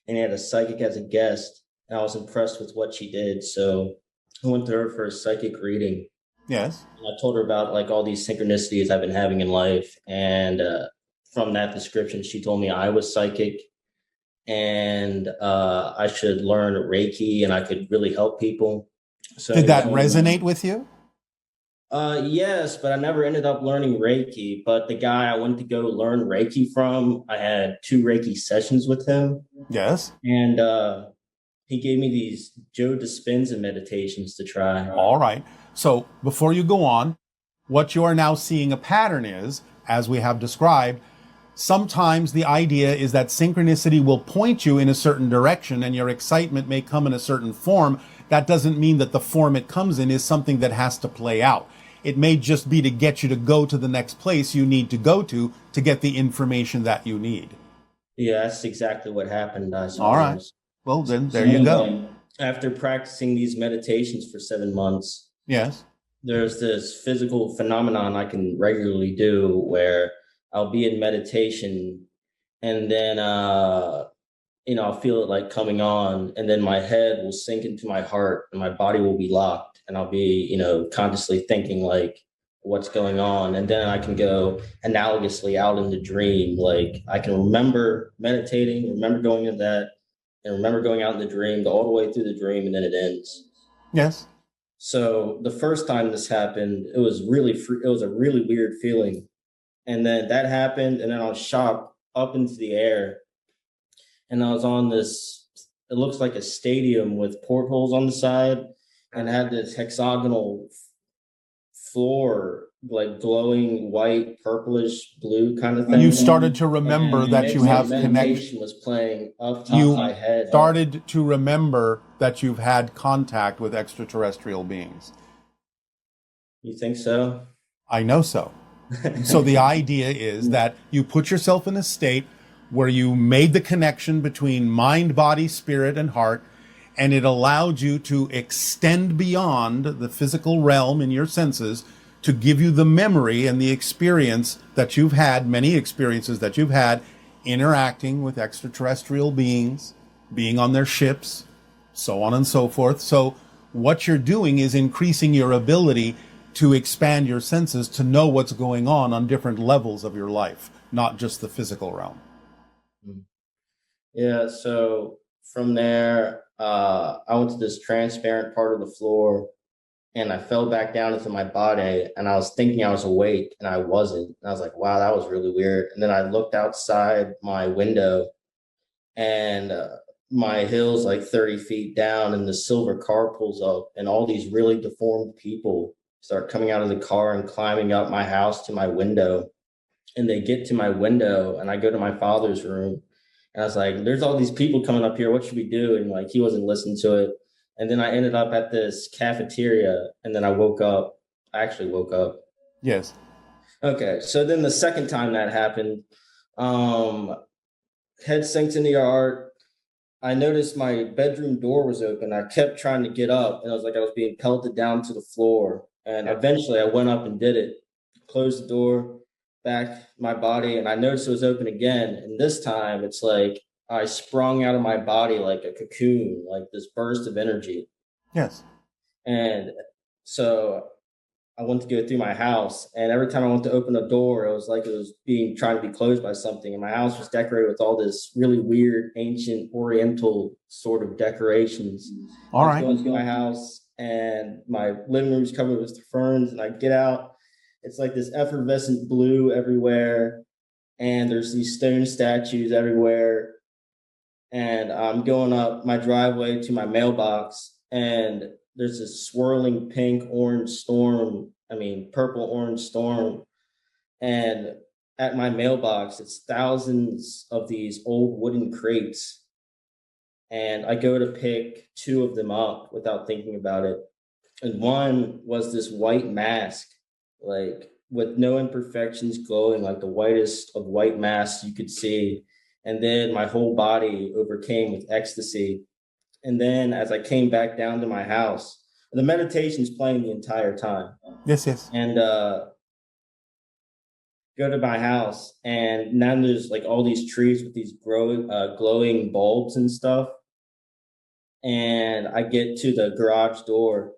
and had a psychic as a guest, and I was impressed with what she did. So, I went to her for a psychic reading. Yes. And I told her about like all these synchronicities I've been having in life. And from that description, she told me I was psychic and I should learn Reiki and I could really help people. So did that resonate with you? Yes, but I never ended up learning Reiki. But the guy I went to go learn Reiki from, I had 2 Reiki sessions with him. Yes. And he gave me these Joe Dispenza meditations to try. All right. So before you go on, what you are now seeing a pattern is, as we have described, sometimes the idea is that synchronicity will point you in a certain direction and your excitement may come in a certain form. That doesn't mean that the form it comes in is something that has to play out. It may just be to get you to go to the next place you need to go to get the information that you need. Yeah, that's exactly what happened. I suppose. All right. Well, then there you go. After practicing these meditations for 7 months, yes, there's this physical phenomenon I can regularly do where I'll be in meditation and then, I'll feel it like coming on, and then my head will sink into my heart and my body will be locked, and I'll be, consciously thinking like what's going on. And then I can go analogously out in the dream. Like I can remember meditating, remember going into that, and remember going out in the dream, go all the way through the dream, and then it ends. Yes. So the first time this happened, it was a really weird feeling. And then that happened, and then I was shot up into the air, and I was on this, it looks like a stadium with portholes on the side, and had this hexagonal floor, like glowing white, purplish, blue kind of thing. You started to remember that you have connection was playing up top of my head. Started to remember that you've had contact with extraterrestrial beings. You think so? I know so. So the idea is that you put yourself in a state where you made the connection between mind, body, spirit, and heart, and it allowed you to extend beyond the physical realm in your senses to give you the memory and the experience that you've had, many experiences that you've had, interacting with extraterrestrial beings, being on their ships, so on and so forth. So what you're doing is increasing your ability to expand your senses to know what's going on different levels of your life, not just the physical realm. Yeah, so from there, I went to this transparent part of the floor, and I fell back down into my body, and I was thinking I was awake, and I wasn't. And I was like, wow, that was really weird. And then I looked outside my window, and my hill's like 30 feet down, and the silver car pulls up, and all these really deformed people start coming out of the car and climbing up my house to my window. And they get to my window, and I go to my father's room, and I was like, there's all these people coming up here. What should we do? And like, he wasn't listening to it. And then I ended up at this cafeteria, and then I woke up. I actually woke up. Yes. Okay. So then the second time that happened, head sinks in the yard. I noticed my bedroom door was open. I kept trying to get up, and I was like, I was being pelted down to the floor. And eventually I went up and did it, closed the door, back my body, and I noticed it was open again. And this time it's like I sprung out of my body like a cocoon, like this burst of energy. Yes. And so I went to go through my house, and every time I went to open a door, it was like it was trying to be closed by something. And my house was decorated with all this really weird, ancient, oriental sort of decorations. All right. I was going through my house, and my living room is covered with ferns, and I get out. It's like this effervescent blue everywhere, and there's these stone statues everywhere. And I'm going up my driveway to my mailbox, and there's this swirling purple-orange storm. And at my mailbox, it's thousands of these old wooden crates. And I go to pick 2 of them up without thinking about it. And one was this white mask, like with no imperfections, glowing like the whitest of white masks you could see. And then my whole body overcame with ecstasy. And then as I came back down to my house, the meditation's playing the entire time. Yes, yes. And go to my house, and now there's like all these trees with these glowing bulbs and stuff. And I get to the garage door,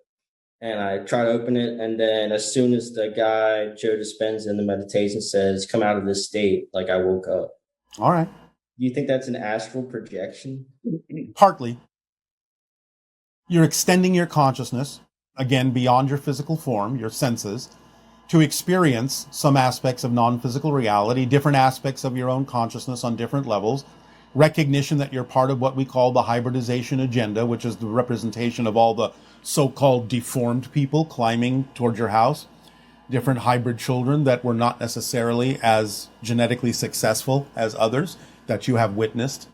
and I try to open it. And then as soon as the guy, Joe Dispenza, in the meditation says, come out of this state, like I woke up. All right. Do you think that's an astral projection? Partly. You're extending your consciousness, again, beyond your physical form, your senses, to experience some aspects of non-physical reality, different aspects of your own consciousness on different levels, recognition that you're part of what we call the hybridization agenda, which is the representation of all the so-called deformed people climbing toward your house, different hybrid children that were not necessarily as genetically successful as others that you have witnessed.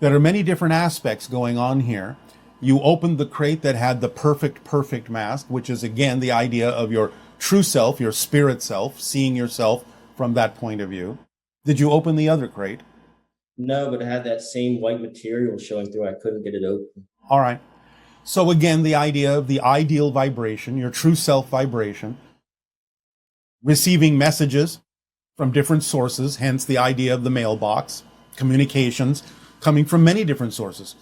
There are many different aspects going on here. You opened the crate that had the perfect mask, which is, again, the idea of your true self, your spirit self, seeing yourself from that point of view. Did you open the other crate? No, but it had that same white material showing through. I couldn't get it open. All right. So again, the idea of the ideal vibration, your true self vibration, receiving messages from different sources, hence the idea of the mailbox, communications coming from many different sources,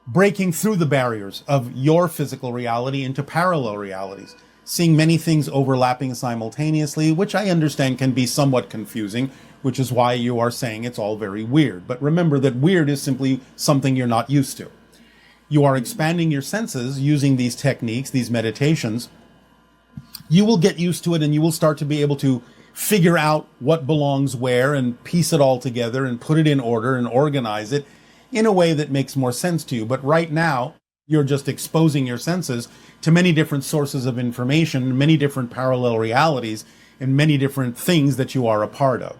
breaking through the barriers of your physical reality into parallel realities, seeing many things overlapping simultaneously, which I understand can be somewhat confusing, which is why you are saying it's all very weird. But remember that weird is simply something you're not used to. You are expanding your senses using these techniques, these meditations. You will get used to it, and you will start to be able to figure out what belongs where and piece it all together and put it in order and organize it in a way that makes more sense to you. But right now, you're just exposing your senses to many different sources of information, many different parallel realities, and many different things that you are a part of.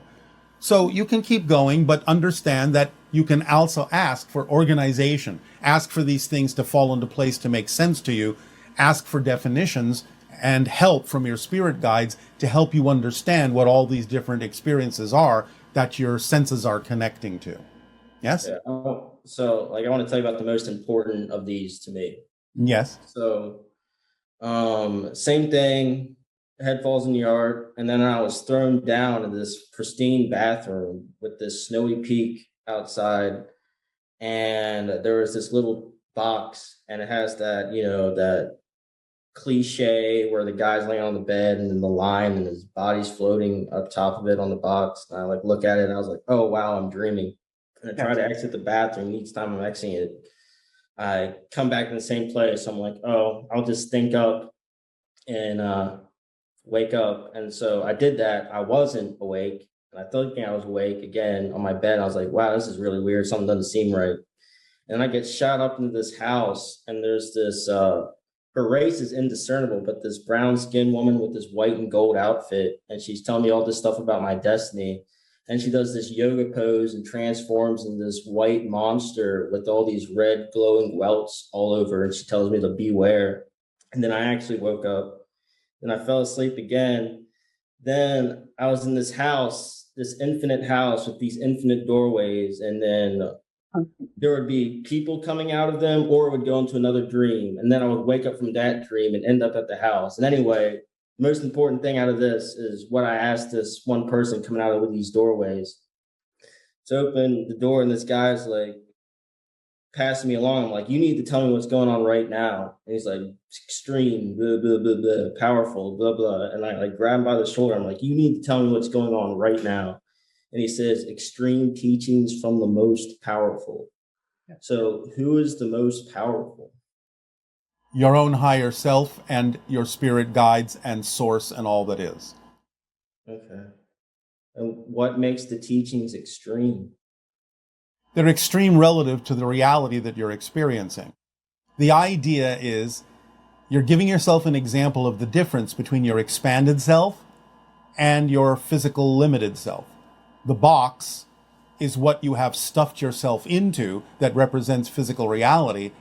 So you can keep going, but understand that you can also ask for organization, ask for these things to fall into place to make sense to you, ask for definitions and help from your spirit guides to help you understand what all these different experiences are that your senses are connecting to. Yes? Yeah. So, like, I want to tell you about the most important of these to me. Yes. So, same thing, head falls in the yard, and then I was thrown down in this pristine bathroom with this snowy peak outside, and there was this little box, and it has that, that cliche where the guy's laying on the bed and then the line and his body's floating up top of it on the box. And I look at it and I was like, oh wow, I'm dreaming. And I try to exit the bathroom. Each time I'm exiting it, I come back in the same place. I'm like, oh, I'll just think up and wake up. And so I did that. I wasn't awake, and I thought I was awake again on my bed. I was like, wow, this is really weird. Something doesn't seem right. And I get shot up into this house, and there's this her race is indiscernible, but this brown skinned woman with this white and gold outfit, and she's telling me all this stuff about my destiny. And she does this yoga pose and transforms into this white monster with all these red glowing welts all over. And she tells me to beware. And then I actually woke up, and I fell asleep again. Then I was in this house, this infinite house with these infinite doorways. And then there would be people coming out of them, or it would go into another dream. And then I would wake up from that dream and end up at the house. And anyway, the most important thing out of this is what I asked this one person coming out of these doorways to open the door. And this guy's like passing me along. I'm like, you need to tell me what's going on right now. And he's like, extreme, blah, blah, blah, blah, powerful, blah, blah. And I grab him by the shoulder. I'm like, you need to tell me what's going on right now. And he says, extreme teachings from the most powerful. So who is the most powerful? Your own higher self and your spirit guides and source and all that is. Okay. And what makes the teachings extreme? They're extreme relative to the reality that you're experiencing. The idea is you're giving yourself an example of the difference between your expanded self and your physical limited self. The box is what you have stuffed yourself into that represents physical reality,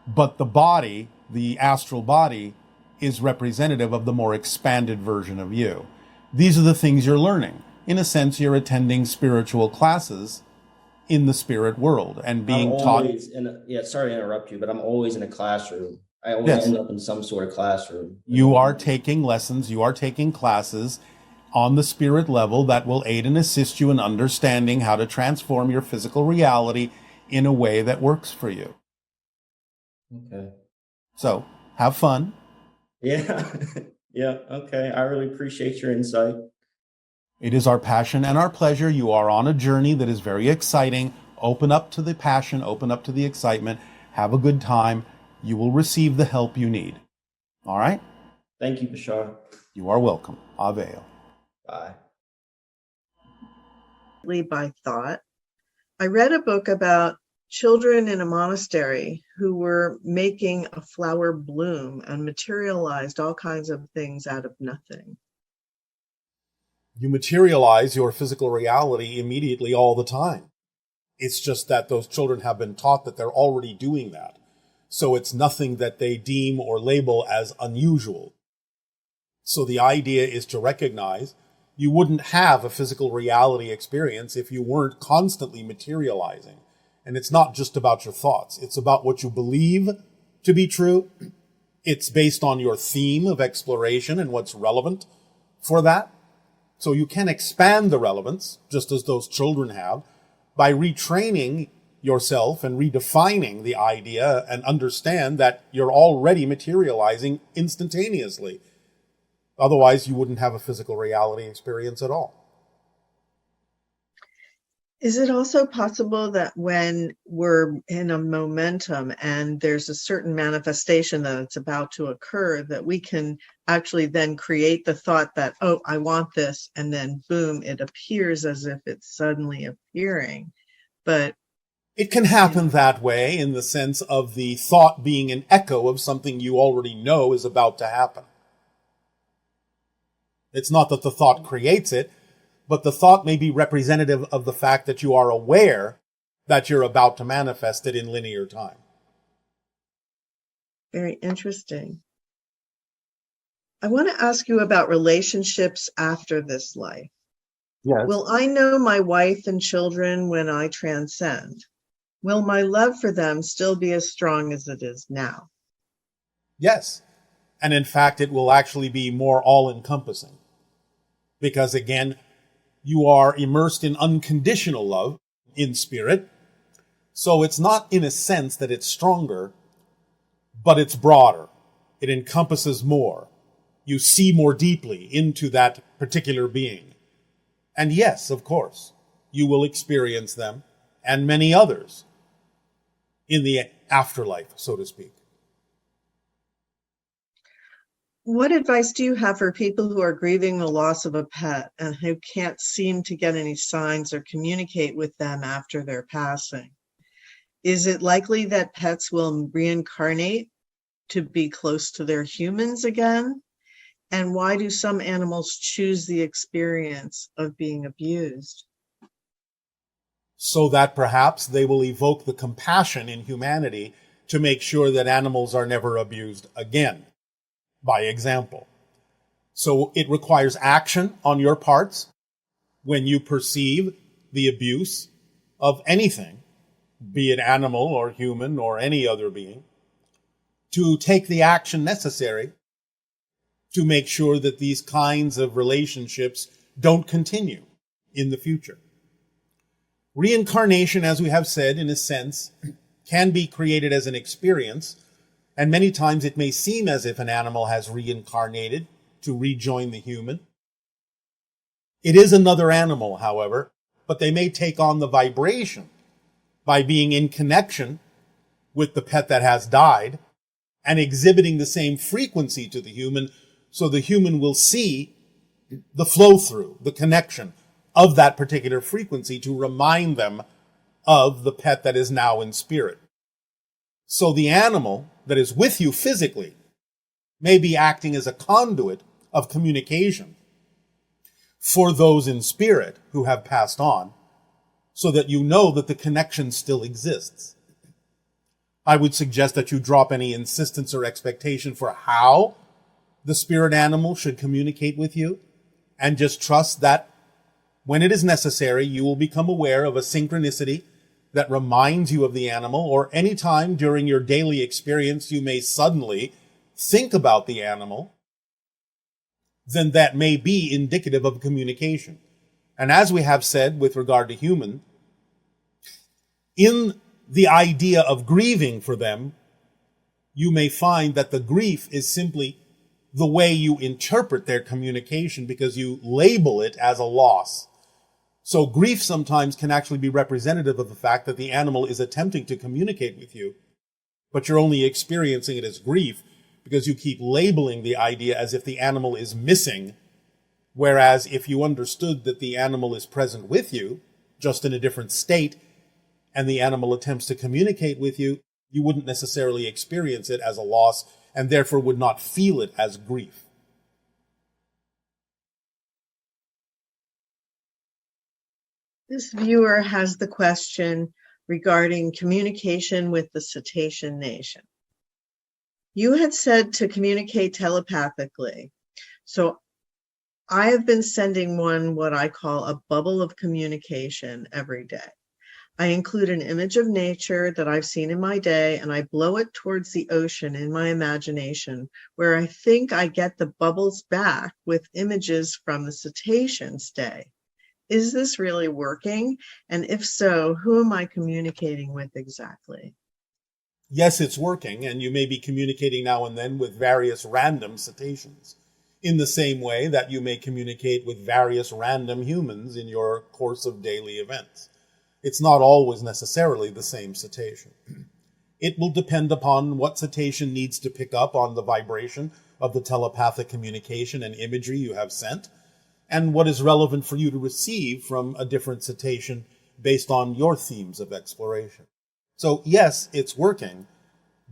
but the body, the astral body, is representative of the more expanded version of you. These are the things you're learning. In a sense, you're attending spiritual classes in the spirit world and being taught. Sorry to interrupt you, but I'm always in a classroom. I always end up in some sort of classroom. You are taking lessons, you are taking classes on the spirit level that will aid and assist you in understanding how to transform your physical reality in a way that works for you. Okay. So, have fun. Yeah. Yeah. Okay. I really appreciate your insight. It is our passion and our pleasure. You are on a journey that is very exciting. Open up to the passion, open up to the excitement. Have a good time. You will receive the help you need. All right? Thank you, Bashar. You are welcome. Avail. Bye. By thought. I read a book about children in a monastery who were making a flower bloom and materialized all kinds of things out of nothing. You materialize your physical reality immediately all the time. It's just that those children have been taught that they're already doing that. So it's nothing that they deem or label as unusual. So the idea is to recognize you wouldn't have a physical reality experience if you weren't constantly materializing. And it's not just about your thoughts. It's about what you believe to be true. It's based on your theme of exploration and what's relevant for that. So you can expand the relevance, just as those children have, by retraining yourself and redefining the idea and understand that you're already materializing instantaneously. Otherwise, you wouldn't have a physical reality experience at all. Is it also possible that when we're in a momentum and there's a certain manifestation that it's about to occur, that we can actually then create the thought that, oh, I want this, and then boom, it appears as if it's suddenly appearing? But it can happen that way, in the sense of the thought being an echo of something you already know is about to happen. It's not that the thought creates it, but the thought may be representative of the fact that you are aware that you're about to manifest it in linear time. Very interesting. I want to ask you about relationships after this life. Yes. Will I know my wife and children when I transcend? Will my love for them still be as strong as it is now? Yes. And in fact, it will actually be more all-encompassing. Because again, you are immersed in unconditional love in spirit. So it's not in a sense that it's stronger, but it's broader. It encompasses more. You see more deeply into that particular being. And yes, of course, you will experience them and many others in the afterlife, so to speak. What advice do you have for people who are grieving the loss of a pet and who can't seem to get any signs or communicate with them after their passing? Is it likely that pets will reincarnate to be close to their humans again? And why do some animals choose the experience of being abused? So that perhaps they will evoke the compassion in humanity to make sure that animals are never abused again, by example. So it requires action on your parts when you perceive the abuse of anything, be it animal or human or any other being, to take the action necessary to make sure that these kinds of relationships don't continue in the future. Reincarnation, as we have said, in a sense, can be created as an experience, and many times it may seem as if an animal has reincarnated to rejoin the human. It is another animal, however, but they may take on the vibration by being in connection with the pet that has died and exhibiting the same frequency to the human, so the human will see the flow through, the connection of that particular frequency to remind them of the pet that is now in spirit. So the animal that is with you physically may be acting as a conduit of communication for those in spirit who have passed on, so that you know that the connection still exists. I would suggest that you drop any insistence or expectation for how the spirit animal should communicate with you, and just trust that when it is necessary, you will become aware of a synchronicity that reminds you of the animal, or any time during your daily experience you may suddenly think about the animal, then that may be indicative of communication. And as we have said with regard to human, in the idea of grieving for them, you may find that the grief is simply the way you interpret their communication, because you label it as a loss. So grief sometimes can actually be representative of the fact that the animal is attempting to communicate with you, but you're only experiencing it as grief because you keep labeling the idea as if the animal is missing. Whereas if you understood that the animal is present with you, just in a different state, and the animal attempts to communicate with you, you wouldn't necessarily experience it as a loss, and therefore would not feel it as grief. This viewer has the question regarding communication with the cetacean nation. You had said to communicate telepathically. So I have been sending one what I call a bubble of communication every day. I include an image of nature that I've seen in my day, and I blow it towards the ocean in my imagination, where I think I get the bubbles back with images from the cetacean's day. Is this really working? And if so, who am I communicating with exactly? Yes, it's working, and you may be communicating now and then with various random cetaceans, in the same way that you may communicate with various random humans in your course of daily events. It's not always necessarily the same cetacean. It will depend upon what cetacean needs to pick up on the vibration of the telepathic communication and imagery you have sent, and what is relevant for you to receive from a different cetacean based on your themes of exploration. So yes, it's working,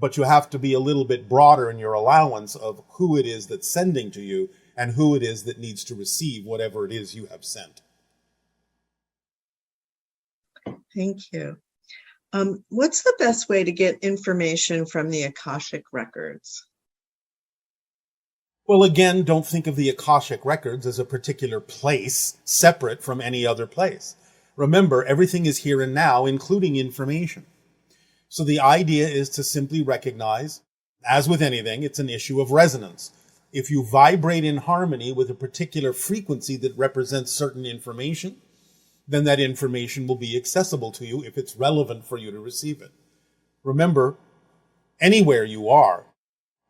but you have to be a little bit broader in your allowance of who it is that's sending to you and who it is that needs to receive whatever it is you have sent. Thank you. What's the best way to get information from the Akashic records? Well, again, don't think of the Akashic records as a particular place separate from any other place. Remember, everything is here and now, including information. So the idea is to simply recognize, as with anything, it's an issue of resonance. If you vibrate in harmony with a particular frequency that represents certain information, then that information will be accessible to you if it's relevant for you to receive it. Remember, anywhere you are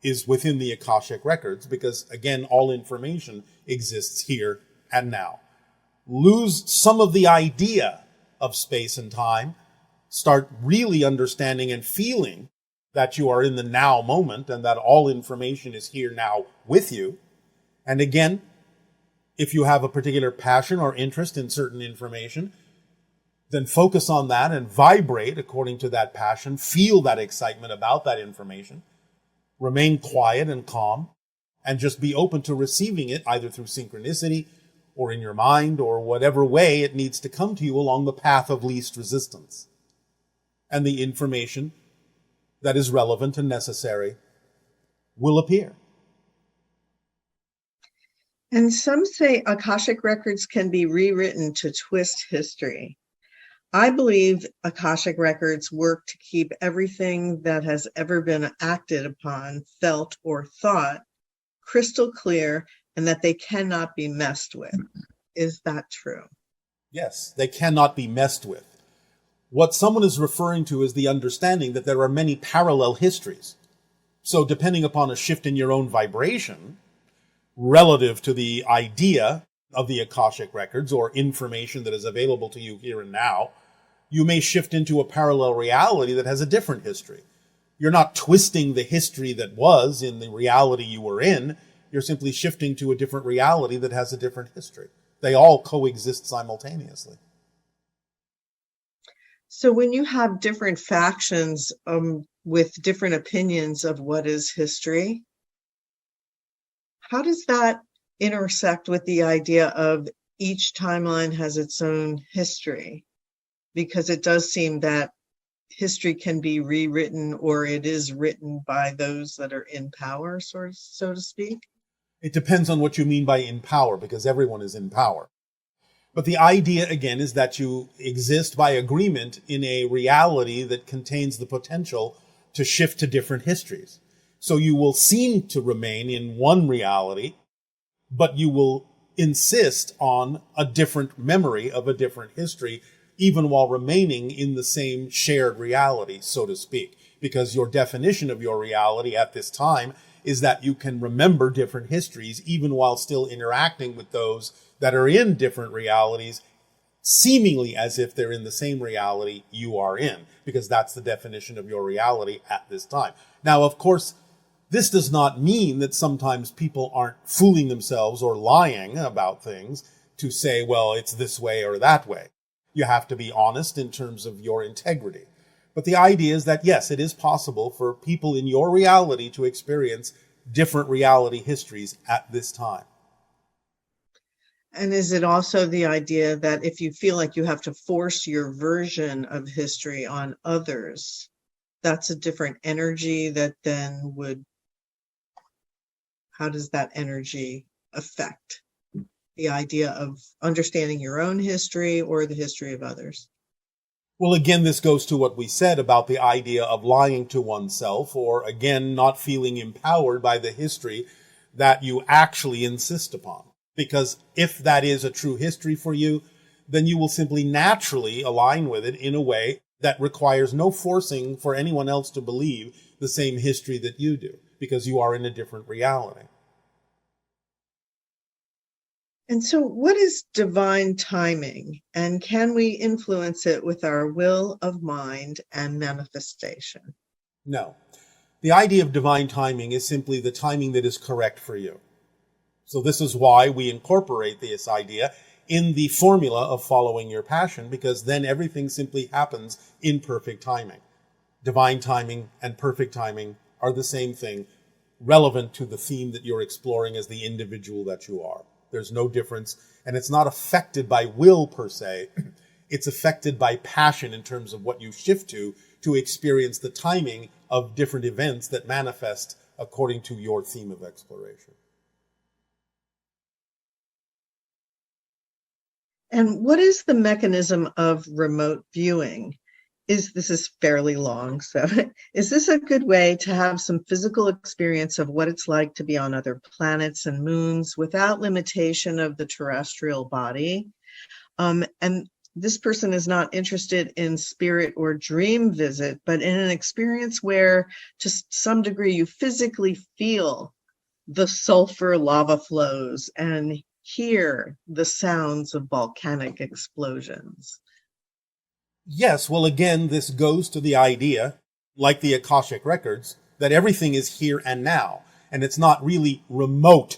is within the Akashic records because, again, all information exists here and now. Lose some of the idea of space and time. Start really understanding and feeling that you are in the now moment and that all information is here now with you. And again, if you have a particular passion or interest in certain information, then focus on that and vibrate according to that passion. Feel that excitement about that information. Remain quiet and calm and just be open to receiving it either through synchronicity or in your mind or whatever way it needs to come to you along the path of least resistance. And the information that is relevant and necessary will appear. And some say Akashic records can be rewritten to twist history. I believe Akashic records work to keep everything that has ever been acted upon, felt, or thought crystal clear and that they cannot be messed with. Is that true? Yes, they cannot be messed with. What someone is referring to is the understanding that there are many parallel histories. So depending upon a shift in your own vibration, relative to the idea of the Akashic records or information that is available to you here and now, you may shift into a parallel reality that has a different history. You're not twisting the history that was in the reality you were in. You're simply shifting to a different reality that has a different history. They all coexist simultaneously. So when you have different factions with different opinions of what is history, how does that intersect with the idea of each timeline has its own history? Because it does seem that history can be rewritten or it is written by those that are in power, so to speak. It depends on what you mean by in power, because everyone is in power. But the idea, again, is that you exist by agreement in a reality that contains the potential to shift to different histories. So you will seem to remain in one reality, but you will insist on a different memory of a different history, even while remaining in the same shared reality, so to speak. Because your definition of your reality at this time is that you can remember different histories, even while still interacting with those that are in different realities, seemingly as if they're in the same reality you are in, because that's the definition of your reality at this time. Now, of course, this does not mean that sometimes people aren't fooling themselves or lying about things to say, well, it's this way or that way. You have to be honest in terms of your integrity. But the idea is that, yes, it is possible for people in your reality to experience different reality histories at this time. And is it also the idea that if you feel like you have to force your version of history on others, that's a different energy that then would, how does that energy affect the idea of understanding your own history or the history of others? Well, again, this goes to what we said about the idea of lying to oneself, or again, not feeling empowered by the history that you actually insist upon. Because if that is a true history for you, then you will simply naturally align with it in a way that requires no forcing for anyone else to believe the same history that you do, because you are in a different reality. And so what is divine timing, and can we influence it with our will of mind and manifestation? No. The idea of divine timing is simply the timing that is correct for you. So this is why we incorporate this idea in the formula of following your passion, because then everything simply happens in perfect timing. Divine timing and perfect timing are the same thing, relevant to the theme that you're exploring as the individual that you are. There's no difference, and it's not affected by will per se. It's affected by passion in terms of what you shift to experience the timing of different events that manifest according to your theme of exploration. And what is the mechanism of remote viewing? This is fairly long, so is this a good way to have some physical experience of what it's like to be on other planets and moons without limitation of the terrestrial body? And this person is not interested in spirit or dream visit, but in an experience where, to some degree, you physically feel the sulfur lava flows and hear the sounds of volcanic explosions. Yes, well, again, this goes to the idea, like the Akashic records, that everything is here and now, and it's not really remote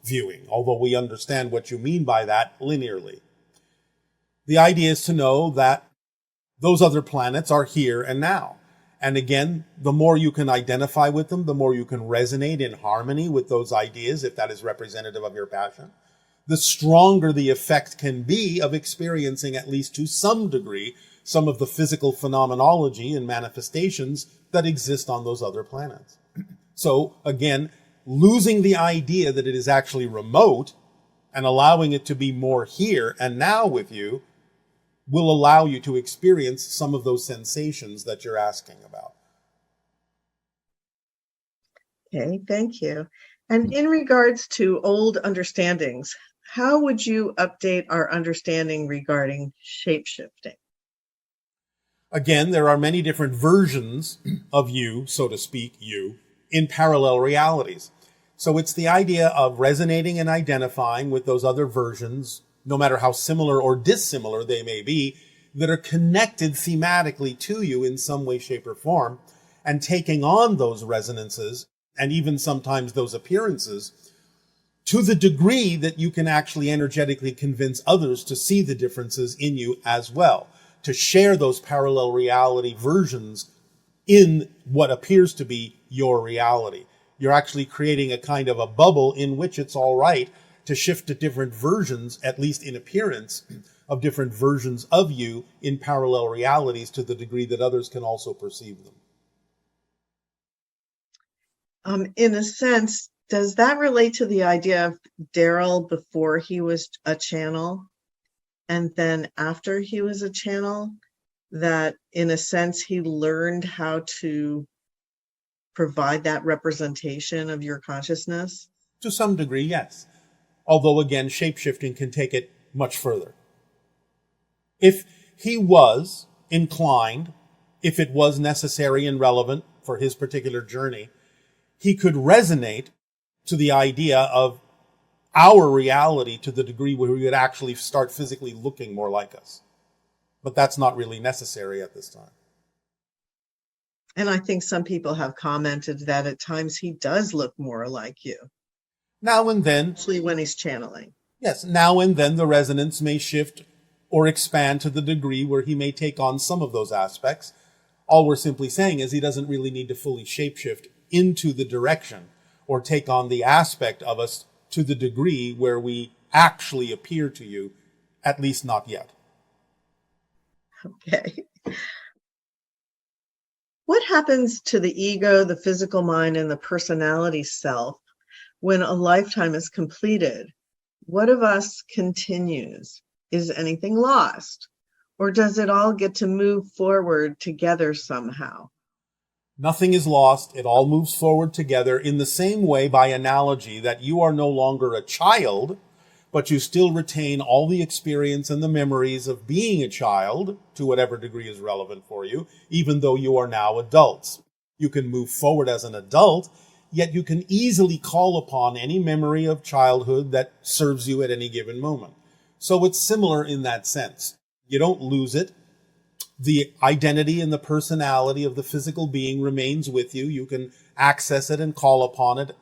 viewing, although we understand what you mean by that linearly. The idea is to know that those other planets are here and now. And again, the more you can identify with them, the more you can resonate in harmony with those ideas, if that is representative of your passion, the stronger the effect can be of experiencing, at least to some degree, some of the physical phenomenology and manifestations that exist on those other planets. So again, losing the idea that it is actually remote and allowing it to be more here and now with you will allow you to experience some of those sensations that you're asking about. Okay, thank you. And in regards to old understandings, how would you update our understanding regarding shape-shifting? Again, there are many different versions of you, so to speak, you, in parallel realities. So it's the idea of resonating and identifying with those other versions, no matter how similar or dissimilar they may be, that are connected thematically to you in some way, shape, or form, and taking on those resonances, and even sometimes those appearances, to the degree that you can actually energetically convince others to see the differences in you as well, to share those parallel reality versions in what appears to be your reality. You're actually creating a kind of a bubble in which it's all right to shift to different versions, at least in appearance, of different versions of you in parallel realities to the degree that others can also perceive them. In a sense, does that relate to the idea of Daryl before he was a channel and then after he was a channel, that in a sense he learned how to provide that representation of your consciousness? To some degree, yes. Although, again, shapeshifting can take it much further. If he was inclined, if it was necessary and relevant for his particular journey, he could resonate to the idea of our reality to the degree where we would actually start physically looking more like us. But that's not really necessary at this time. And I think some people have commented that at times he does look more like you. Now and then. Especially when he's channeling. Yes, now and then the resonance may shift or expand to the degree where he may take on some of those aspects. All we're simply saying is he doesn't really need to fully shapeshift into the direction or take on the aspect of us to the degree where we actually appear to you, at least not yet. Okay. What happens to the ego, the physical mind, and the personality self when a lifetime is completed, what of us continues? Is anything lost? Or does it all get to move forward together somehow? Nothing is lost. It all moves forward together in the same way, by analogy, that you are no longer a child, but you still retain all the experience and the memories of being a child, to whatever degree is relevant for you, even though you are now adults. You can move forward as an adult, yet you can easily call upon any memory of childhood that serves you at any given moment. So it's similar in that sense. You don't lose it. The identity and the personality of the physical being remains with you. You can access it and call upon it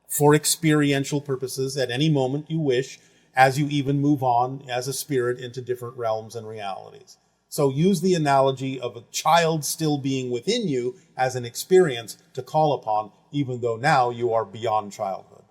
for experiential purposes at any moment you wish, as you even move on as a spirit into different realms and realities. So use the analogy of a child still being within you as an experience to call upon, even though now you are beyond childhood.